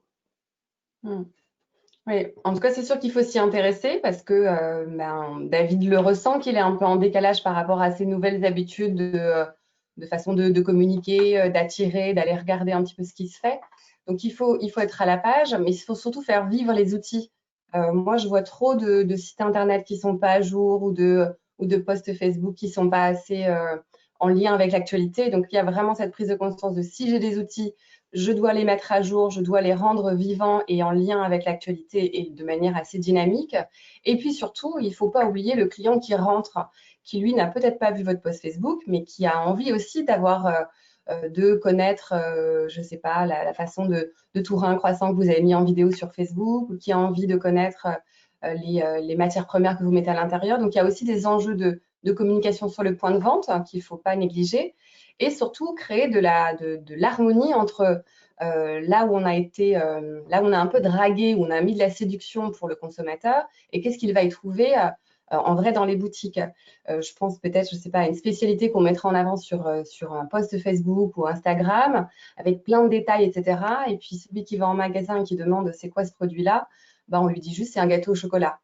Oui, en tout cas, c'est sûr qu'il faut s'y intéresser parce que David le ressent qu'il est un peu en décalage par rapport à ses nouvelles habitudes de façon de communiquer, d'attirer, d'aller regarder un petit peu ce qui se fait. Donc, il faut être à la page, mais il faut surtout faire vivre les outils. Moi, je vois trop de sites internet qui sont pas à jour ou de posts Facebook qui sont pas assez en lien avec l'actualité. Donc, il y a vraiment cette prise de conscience de si j'ai des outils, je dois les mettre à jour, je dois les rendre vivants et en lien avec l'actualité et de manière assez dynamique. Et puis surtout, il ne faut pas oublier le client qui rentre, qui lui n'a peut-être pas vu votre post Facebook, mais qui a envie aussi de connaître, je ne sais pas, la façon de tourer un croissant que vous avez mis en vidéo sur Facebook, ou qui a envie de connaître les matières premières que vous mettez à l'intérieur. Donc, il y a aussi des enjeux de communication sur le point de vente qu'il ne faut pas négliger. Et surtout créer de l'harmonie entre là où on a un peu dragué, où on a mis de la séduction pour le consommateur, et qu'est-ce qu'il va y trouver en vrai dans les boutiques. Je pense peut-être, je ne sais pas, à une spécialité qu'on mettra en avant sur un post Facebook ou Instagram, avec plein de détails, etc. Et puis celui qui va en magasin et qui demande c'est quoi ce produit-là, on lui dit juste c'est un gâteau au chocolat.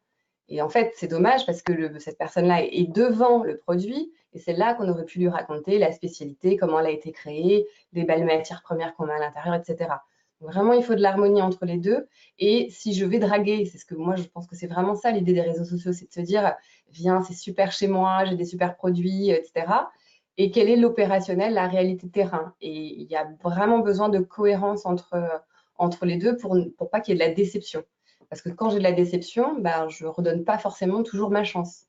Et en fait, c'est dommage parce que cette personne-là est devant le produit et c'est là qu'on aurait pu lui raconter la spécialité, comment elle a été créée, les belles matières premières qu'on a à l'intérieur, etc. Donc, vraiment, il faut de l'harmonie entre les deux. Et si je vais draguer, c'est ce que moi, je pense que c'est vraiment ça l'idée des réseaux sociaux, c'est de se dire, viens, c'est super chez moi, j'ai des super produits, etc. Et quel est l'opérationnel, la réalité terrain. Et il y a vraiment besoin de cohérence entre les deux pour pas qu'il y ait de la déception. Parce que quand j'ai de la déception, je ne redonne pas forcément toujours ma chance.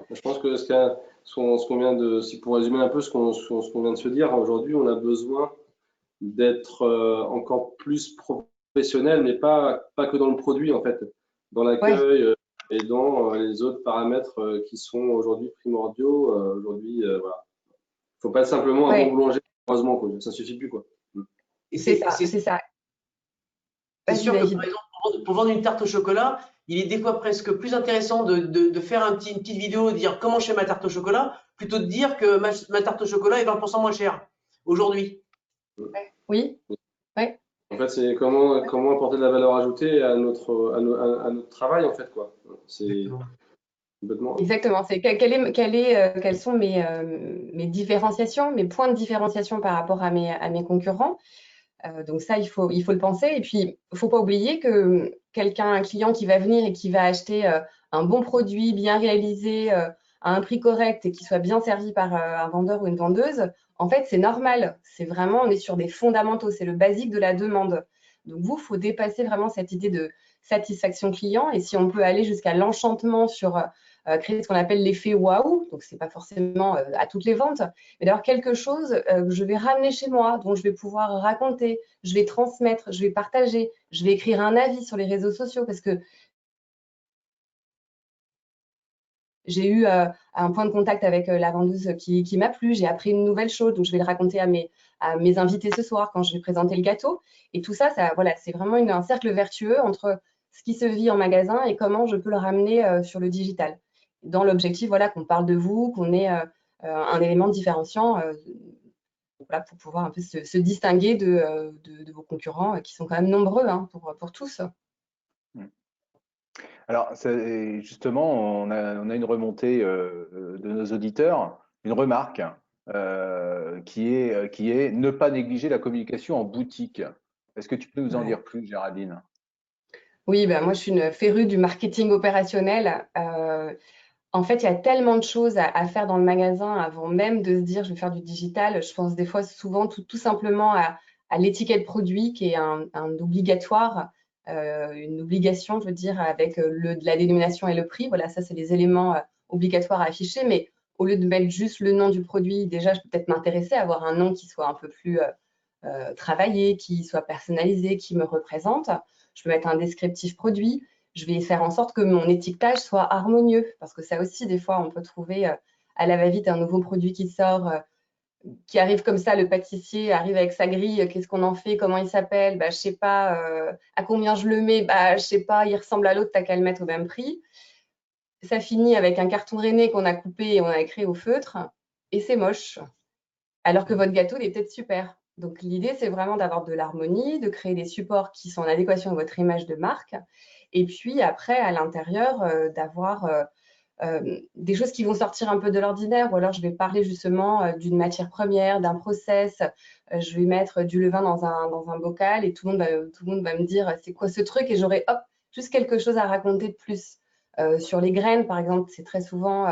Je pense que ce qu'on vient de, si pour résumer un peu ce qu'on vient de se dire, aujourd'hui, on a besoin d'être encore plus professionnel, mais pas que dans le produit, en fait, dans l'accueil et dans les autres paramètres qui sont aujourd'hui primordiaux. Aujourd'hui, voilà. Il ne faut pas être simplement un bon boulanger, heureusement, quoi. Ça ne suffit plus, quoi. Et c'est ça. C'est sûr que, par exemple, pour vendre une tarte au chocolat, il est des fois presque plus intéressant de faire une petite vidéo, de dire comment je fais ma tarte au chocolat, plutôt de dire que ma tarte au chocolat est 20% moins chère aujourd'hui. Oui. Ouais. En fait, c'est comment apporter de la valeur ajoutée à notre travail, en fait, quoi. C'est complètement. Exactement. C'est quelles sont mes différenciations, mes points de différenciation par rapport à mes concurrents. Donc ça, il faut le penser. Et puis, il ne faut pas oublier que un client qui va venir et qui va acheter un bon produit, bien réalisé, à un prix correct et qui soit bien servi par un vendeur ou une vendeuse, en fait, c'est normal. C'est vraiment, on est sur des fondamentaux, c'est le basique de la demande. Donc vous, il faut dépasser vraiment cette idée de satisfaction client. Et si on peut aller jusqu'à l'enchantement sur créer ce qu'on appelle l'effet waouh, donc ce n'est pas forcément à toutes les ventes, mais d'avoir quelque chose que je vais ramener chez moi, dont je vais pouvoir raconter, je vais transmettre, je vais partager, je vais écrire un avis sur les réseaux sociaux parce que j'ai eu un point de contact avec la vendeuse qui m'a plu, j'ai appris une nouvelle chose, donc je vais le raconter à mes invités ce soir quand je vais présenter le gâteau. Et tout ça, voilà, c'est vraiment un cercle vertueux entre ce qui se vit en magasin et comment je peux le ramener sur le digital. Dans l'objectif, voilà, qu'on parle de vous, qu'on ait un élément différenciant voilà, pour pouvoir un peu se distinguer de vos concurrents qui sont quand même nombreux pour tous. Alors, justement, on a une remontée de nos auditeurs, une remarque qui est ne pas négliger la communication en boutique. Est-ce que tu peux nous en dire plus, Géraldine? Oui, moi je suis une férue du marketing opérationnel. En fait, il y a tellement de choses à faire dans le magasin avant même de se dire je vais faire du digital. Je pense des fois souvent tout simplement à l'étiquette produit qui est un obligatoire, une obligation, je veux dire, avec la dénomination et le prix. Voilà, ça c'est les éléments obligatoires à afficher. Mais au lieu de mettre juste le nom du produit, déjà je peux peut-être m'intéresser à avoir un nom qui soit un peu plus travaillé, qui soit personnalisé, qui me représente. Je peux mettre un descriptif produit. Je vais faire en sorte que mon étiquetage soit harmonieux parce que ça aussi, des fois, on peut trouver à la va-vite un nouveau produit qui sort qui arrive comme ça, le pâtissier arrive avec sa grille, qu'est-ce qu'on en fait, comment il s'appelle, bah, je sais pas, à combien je le mets, bah, je sais pas, il ressemble à l'autre, t'as qu'à le mettre au même prix. Ça finit avec un carton rainé qu'on a coupé et on a écrit au feutre, et c'est moche. Alors que votre gâteau, il est peut-être super. Donc l'idée, c'est vraiment d'avoir de l'harmonie, de créer des supports qui sont en adéquation avec votre image de marque, et puis après, à l'intérieur, d'avoir des choses qui vont sortir un peu de l'ordinaire, ou alors je vais parler justement d'une matière première, d'un process, je vais mettre du levain dans un bocal et tout le monde va me dire c'est quoi ce truc, et j'aurai hop, juste quelque chose à raconter de plus. Sur les graines, par exemple, c'est très souvent,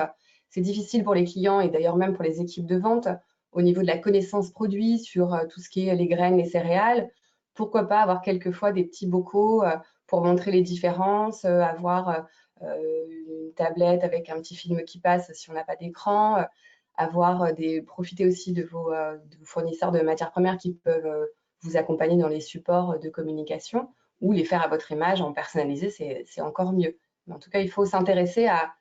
c'est difficile pour les clients et d'ailleurs même pour les équipes de vente au niveau de la connaissance produit sur tout ce qui est les graines, les céréales. Pourquoi pas avoir quelquefois des petits bocaux pour montrer les différences, avoir une tablette avec un petit film qui passe si on n'a pas d'écran, profiter aussi de vos fournisseurs de matières premières qui peuvent vous accompagner dans les supports de communication ou les faire à votre image en personnalisé, c'est encore mieux. Mais en tout cas, il faut s'intéresser à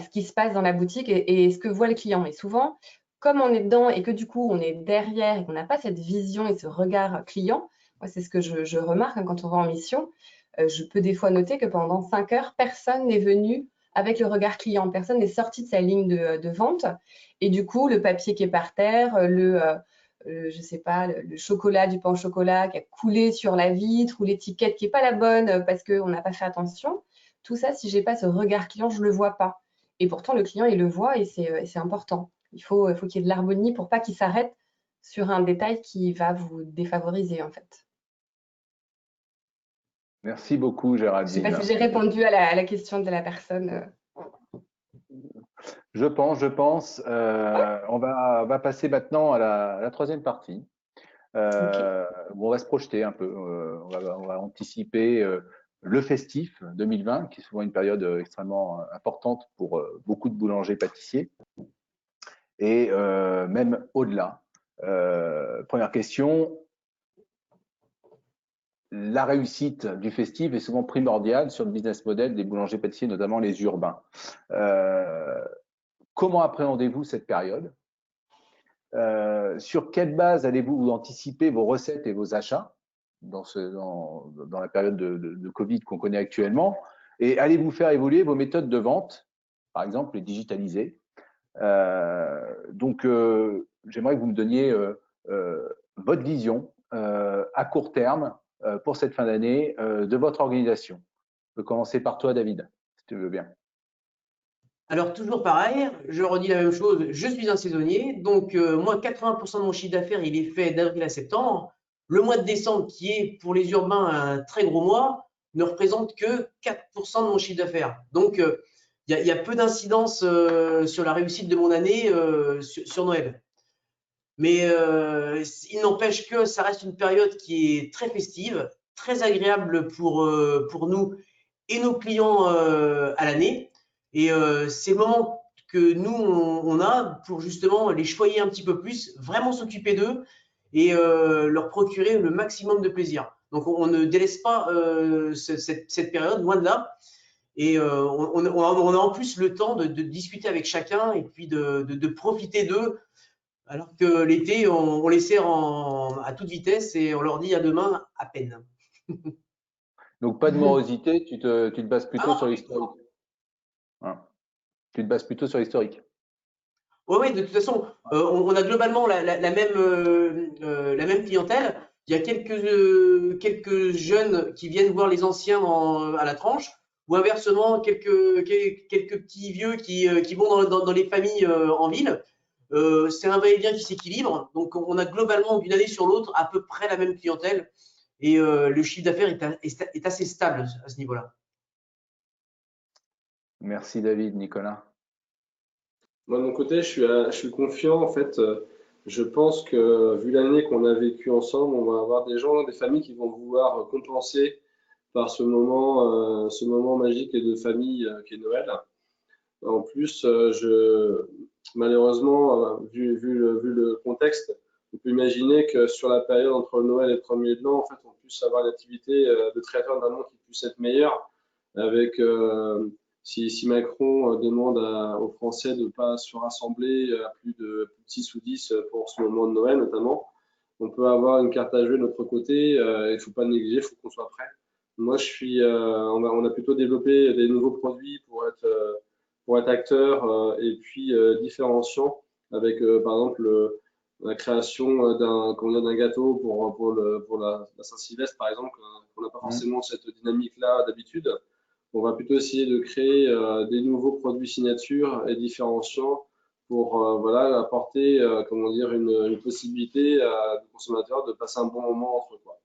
ce qui se passe dans la boutique et ce que voit le client. Et souvent, comme on est dedans et que du coup, on est derrière et qu'on n'a pas cette vision et ce regard client, moi, c'est ce que je remarque quand on va en mission. Je peux des fois noter que pendant 5 heures, personne n'est venu avec le regard client. Personne n'est sorti de sa ligne de vente. Et du coup, le papier qui est par terre, je sais pas, le chocolat, du pain au chocolat qui a coulé sur la vitre ou l'étiquette qui n'est pas la bonne parce qu'on n'a pas fait attention. Tout ça, si j'ai pas ce regard client, je le vois pas. Et pourtant, le client, il le voit et c'est important. Il faut qu'il y ait de l'harmonie pour pas qu'il s'arrête sur un détail qui va vous défavoriser, en fait. Merci beaucoup, Je ne sais pas Géraldine. si j'ai répondu à la question de la personne. Je pense. On va passer maintenant à la troisième partie. Où on va se projeter un peu. On va anticiper le festif 2020, qui est souvent une période extrêmement importante pour beaucoup de boulangers-pâtissiers, et même au-delà. Première question. La réussite du festif est souvent primordiale sur le business model des boulangers-pâtissiers, notamment les urbains. Comment appréhendez-vous cette période? Sur quelle base allez-vous anticiper vos recettes et vos achats dans la période de Covid qu'on connaît actuellement? Et allez-vous faire évoluer vos méthodes de vente, par exemple les digitaliser? Donc, j'aimerais que vous me donniez votre vision à court terme pour cette fin d'année de votre organisation. On peut commencer par toi, David, si tu veux bien. Alors, toujours pareil, je redis la même chose, je suis un saisonnier, donc moi, 80% de mon chiffre d'affaires, il est fait d'avril à septembre. Le mois de décembre, qui est pour les urbains un très gros mois, ne représente que 4% de mon chiffre d'affaires. Donc, il y a peu d'incidence sur la réussite de mon année sur Noël. Mais il n'empêche que ça reste une période qui est très festive, très agréable pour nous et nos clients à l'année. Et c'est le moment que nous, on a pour justement les choyer un petit peu plus, vraiment s'occuper d'eux et leur procurer le maximum de plaisir. Donc, on ne délaisse pas cette période, loin de là. Et on a en plus le temps de discuter avec chacun et puis de profiter d'eux. Alors que l'été, on les sert à toute vitesse et on leur dit à demain à peine. Donc, pas de morosité, tu te bases plutôt sur l'historique. Hein. Tu te bases plutôt sur l'historique. Oui, de toute façon, on a globalement la même clientèle. Il y a quelques jeunes qui viennent voir les anciens à la tranche, ou inversement, quelques petits vieux qui vont dans les familles en ville. C'est un va-et-vient qui s'équilibre. Donc, on a globalement, d'une année sur l'autre, à peu près la même clientèle. Et le chiffre d'affaires est assez stable à ce niveau-là. Merci, David. Nicolas? Moi, de mon côté, je suis confiant. En fait, je pense que vu l'année qu'on a vécue ensemble, on va avoir des gens, des familles qui vont vouloir compenser par ce moment magique de famille qu'est Noël. En plus, malheureusement, vu le contexte, on peut imaginer que sur la période entre Noël et le 1er de l'an, en fait, on puisse avoir une activité de traiteur d'amont qui puisse être meilleure, avec si Macron demande aux Français de ne pas se rassembler à plus de 6 ou 10 pour ce moment de Noël notamment, on peut avoir une carte à jouer de notre côté. Il ne faut pas le négliger, il faut qu'on soit prêt. Moi, on a plutôt développé des nouveaux produits pour être acteur et puis différenciant avec, par exemple, la création d'un gâteau pour la Saint-Sylvestre, par exemple, qu'on n'a pas forcément cette dynamique-là d'habitude. On va plutôt essayer de créer des nouveaux produits signatures et différenciants pour voilà, apporter comment dire, une possibilité aux consommateurs de passer un bon moment entre eux, quoi.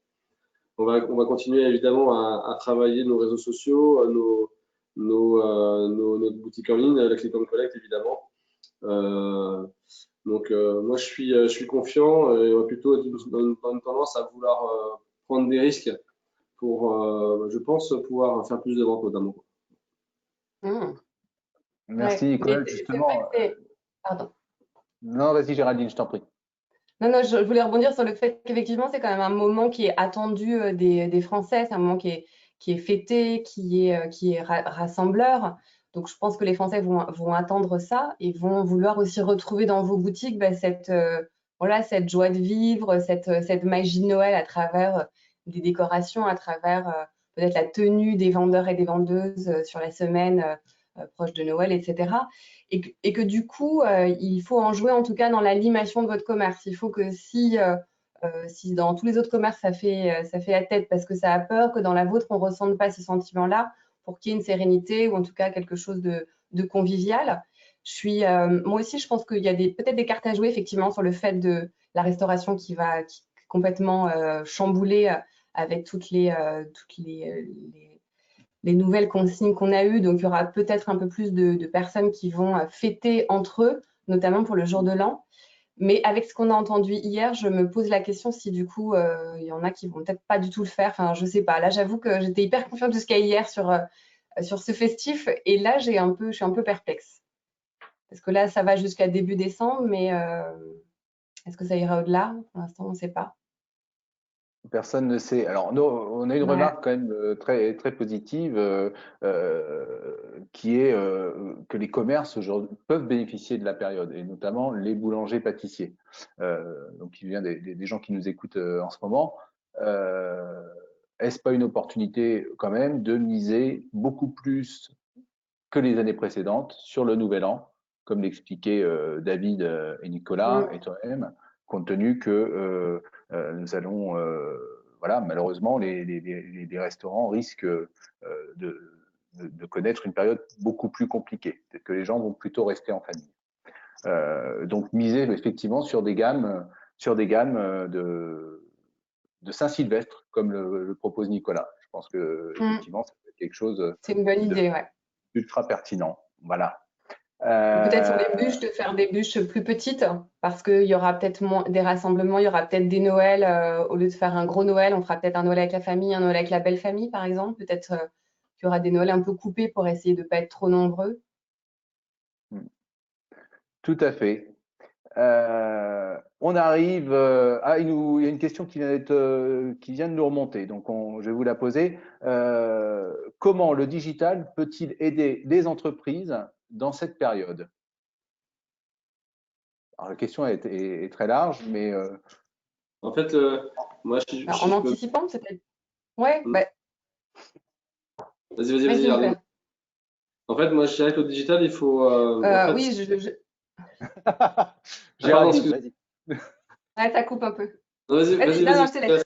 On va continuer évidemment à travailler nos réseaux sociaux, notre boutique en ligne, la Click and Collect évidemment. Donc moi je suis confiant et on va plutôt être dans une tendance à vouloir prendre des risques pour, je pense, pouvoir faire plus de ventes notamment. Merci Ouais. Nicolas, Mais c'est justement. vrai que pardon. Non, vas-y Géraldine, je t'en prie. Non, je voulais rebondir sur le fait qu'effectivement, c'est quand même un moment qui est attendu des Français. C'est un moment qui est fêté, qui est rassembleur. Donc, je pense que les Français vont attendre ça et vont vouloir aussi retrouver dans vos boutiques voilà, cette joie de vivre, cette magie de Noël à travers des décorations, à travers peut-être la tenue des vendeurs et des vendeuses sur la semaine proche de Noël, etc. Et que du coup, il faut en jouer en tout cas dans l'animation de votre commerce. Il faut que si dans tous les autres commerces, ça fait la tête parce que ça a peur, que dans la vôtre, on ne ressente pas ce sentiment-là pour qu'il y ait une sérénité ou en tout cas quelque chose de convivial. Moi aussi, je pense qu'il y a peut-être des cartes à jouer effectivement sur le fait de la restauration qui est complètement chamboulée avec toutes les nouvelles consignes qu'on a eues. Donc, il y aura peut-être un peu plus de personnes qui vont fêter entre eux, notamment pour le jour de l'an. Mais avec ce qu'on a entendu hier, je me pose la question si du coup, il y en a qui vont peut-être pas du tout le faire. Enfin, je sais pas. Là, j'avoue que j'étais hyper confiante jusqu'à hier sur ce festif. Et là, je suis un peu perplexe. Parce que là, ça va jusqu'à début décembre, mais est-ce que ça ira au-delà? Pour l'instant, on ne sait pas. Personne ne sait. Alors, nous, on a une Ouais. remarque quand même très, très positive qui est que les commerces aujourd'hui peuvent bénéficier de la période, et notamment les boulangers-pâtissiers. Donc, il vient des gens qui nous écoutent en ce moment. Est-ce pas une opportunité quand même de miser beaucoup plus que les années précédentes sur le Nouvel An, comme l'expliquaient David et Nicolas et toi-même, compte tenu que nous allons, voilà, malheureusement, les restaurants risquent de connaître une période beaucoup plus compliquée. Peut-être que les gens vont plutôt rester en famille. Donc, miser effectivement sur des gammes de Saint-Sylvestre, comme le propose Nicolas. Je pense que effectivement, ça peut être quelque chose C'est une bonne idée, ouais. ultra pertinent. Voilà. Peut-être sur les bûches, de faire des bûches plus petites, parce qu'il y aura peut-être des rassemblements, il y aura peut-être des Noëls, au lieu de faire un gros Noël, on fera peut-être un Noël avec la famille, un Noël avec la belle famille, par exemple. Peut-être qu'il y aura des Noëls un peu coupés pour essayer de ne pas être trop nombreux. Tout à fait. On arrive il y a une question qui vient de nous remonter, donc je vais vous la poser. Comment le digital peut-il aider les entreprises dans cette période? Alors, la question est très large, mais En fait, moi, Alors, en anticipant, peut-être. Ouais, bah, vas-y, vas-y, Arlène. En fait, moi, je dirais que le digital, il faut. En fait, oui, Géraldine, vas-y. Ouais, ça coupe un peu. non, vas-y, Non, je te laisse.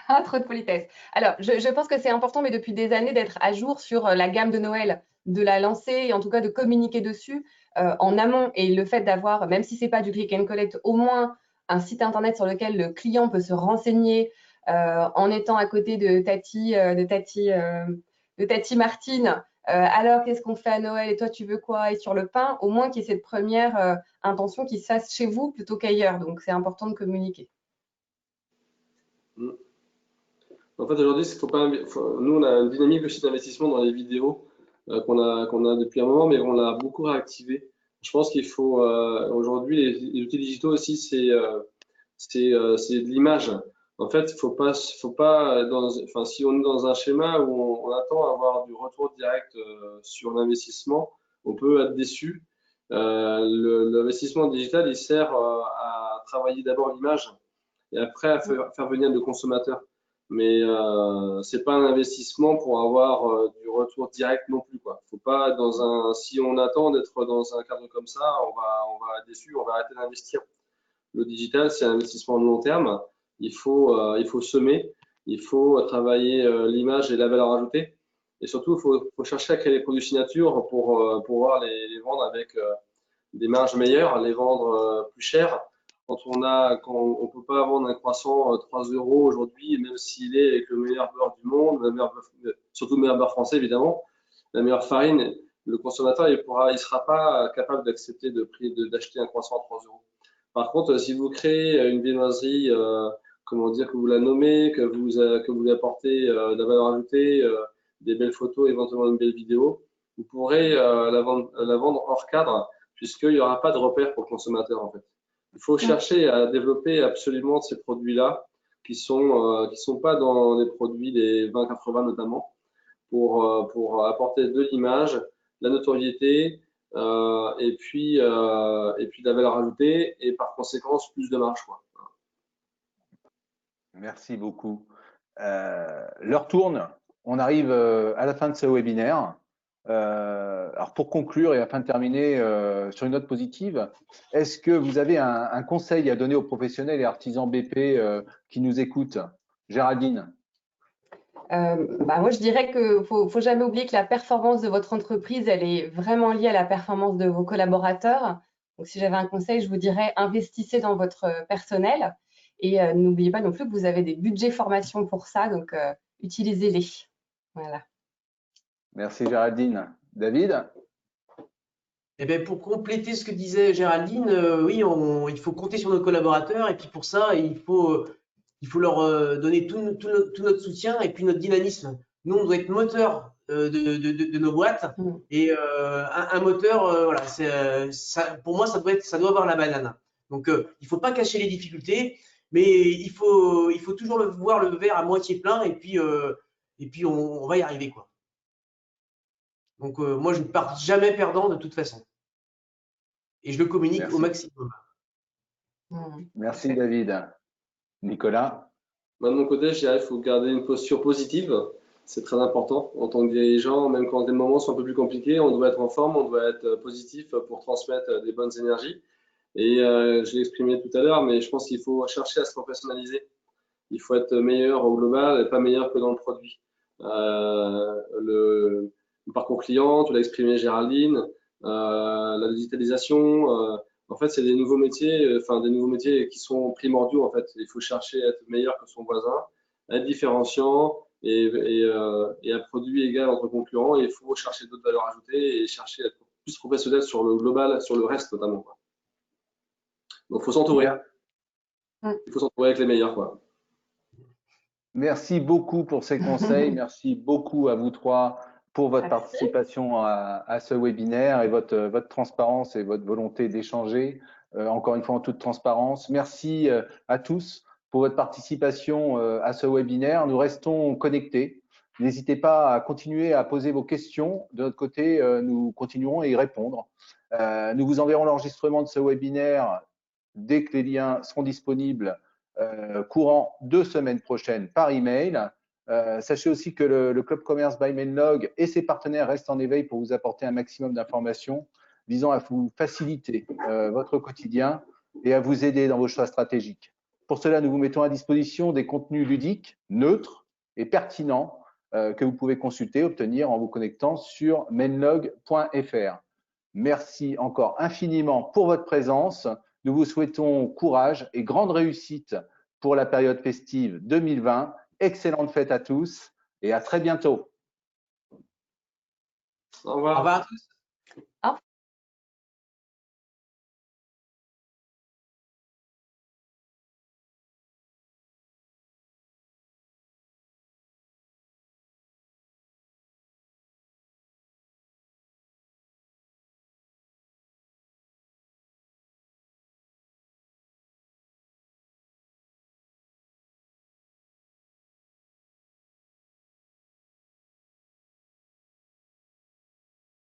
Ah, trop de politesse. Alors, je pense que c'est important, mais depuis des années, d'être à jour sur la gamme de Noël, de la lancer et en tout cas de communiquer dessus en amont. Et le fait d'avoir, même si ce n'est pas du click and collect, au moins un site internet sur lequel le client peut se renseigner en étant à côté de Tati Martine. Alors, qu'est-ce qu'on fait à Noël et toi, tu veux quoi? Et sur le pain, au moins qu'il y ait cette première intention qui se fasse chez vous plutôt qu'ailleurs. Donc, c'est important de communiquer. En fait, aujourd'hui, nous, on a une dynamique aussi d'investissement dans les vidéos qu'on a depuis un moment, mais on l'a beaucoup réactivé. Je pense qu'il faut aujourd'hui les outils digitaux aussi, c'est de l'image. En fait, faut pas enfin, si on est dans un schéma où on attend à avoir du retour direct sur l'investissement, on peut être déçu. L'investissement digital, il sert à travailler d'abord l'image et après à faire venir le consommateur. Mais c'est pas un investissement pour avoir du retour direct non plus, quoi. Faut pas si on attend d'être dans un cadre comme ça, on va être déçu, on va arrêter d'investir. Le digital, c'est un investissement de long terme. Il faut semer, il faut travailler l'image et la valeur ajoutée. Et surtout, il faut chercher à créer des produits signature pour pouvoir les vendre avec des marges meilleures, les vendre plus cher. Quand on peut pas vendre un croissant 3 euros aujourd'hui, même s'il est avec le meilleur beurre du monde, surtout le meilleur beurre français évidemment, la meilleure farine, le consommateur il sera pas capable d'accepter d'acheter un croissant à 3 euros. Par contre, si vous créez une viennoiserie, comment dire, que vous la nommez, que vous lui apportez de la valeur ajoutée, des belles photos, éventuellement une belle vidéo, vous pourrez la vendre hors cadre, puisqu'il n'y aura pas de repère pour le consommateur en fait. Il faut chercher à développer absolument ces produits-là qui sont pas dans les produits des 20-80 notamment, pour apporter de l'image, la notoriété, et puis de la valeur ajoutée et par conséquent plus de marge, quoi. Merci beaucoup. L'heure tourne. On arrive à la fin de ce webinaire. Alors pour conclure et afin de terminer sur une note positive, est-ce que vous avez un conseil à donner aux professionnels et artisans BP qui nous écoutent? Géraldine. Moi, je dirais que faut jamais oublier que la performance de votre entreprise, elle est vraiment liée à la performance de vos collaborateurs. Donc, si j'avais un conseil, je vous dirais investissez dans votre personnel et n'oubliez pas non plus que vous avez des budgets formation pour ça, donc utilisez-les. Voilà. Merci Géraldine. David? Eh bien, pour compléter ce que disait Géraldine, oui, il faut compter sur nos collaborateurs et puis pour ça, il faut leur donner tout notre soutien et puis notre dynamisme. Nous, on doit être moteur de nos boîtes et un moteur, voilà, pour moi, ça doit avoir la banane. Donc, il faut pas cacher les difficultés, mais il faut toujours voir le verre à moitié plein et puis on va y arriver, quoi. Donc, moi, je ne pars jamais perdant de toute façon. Et je le communique au maximum. Merci David. Nicolas? Moi, de mon côté, je dirais qu'il faut garder une posture positive. C'est très important. En tant que dirigeant, même quand les moments sont un peu plus compliqués, on doit être en forme, on doit être positif pour transmettre des bonnes énergies. Et je l'ai exprimé tout à l'heure, mais je pense qu'il faut chercher à se professionnaliser. Il faut être meilleur au global et pas meilleur que dans le produit. Le parcours client, tu l'as exprimé Géraldine, la digitalisation, en fait, c'est des nouveaux métiers qui sont primordiaux en fait. Il faut chercher à être meilleur que son voisin, à être différenciant et un produit égal entre concurrents. Et il faut chercher d'autres valeurs ajoutées et chercher à être plus professionnel sur le global, sur le reste notamment, quoi. Donc, il faut s'entourer. Il faut s'entourer avec les meilleurs, quoi. Merci beaucoup pour ces conseils. Merci beaucoup à vous trois pour votre participation à ce webinaire et votre transparence et votre volonté d'échanger, encore une fois en toute transparence. Merci à tous pour votre participation à ce webinaire. Nous restons connectés. N'hésitez pas à continuer à poser vos questions. De notre côté, nous continuerons à y répondre. Nous vous enverrons l'enregistrement de ce webinaire dès que les liens seront disponibles courant 2 semaines prochaines par email. Sachez aussi que le Club Commerce by Menlog et ses partenaires restent en éveil pour vous apporter un maximum d'informations visant à vous faciliter votre quotidien et à vous aider dans vos choix stratégiques. Pour cela, nous vous mettons à disposition des contenus ludiques, neutres et pertinents que vous pouvez consulter, obtenir en vous connectant sur menlog.fr. Merci encore infiniment pour votre présence. Nous vous souhaitons courage et grande réussite pour la période festive 2020. Excellente fête à tous et à très bientôt. Au revoir. Au revoir à tous.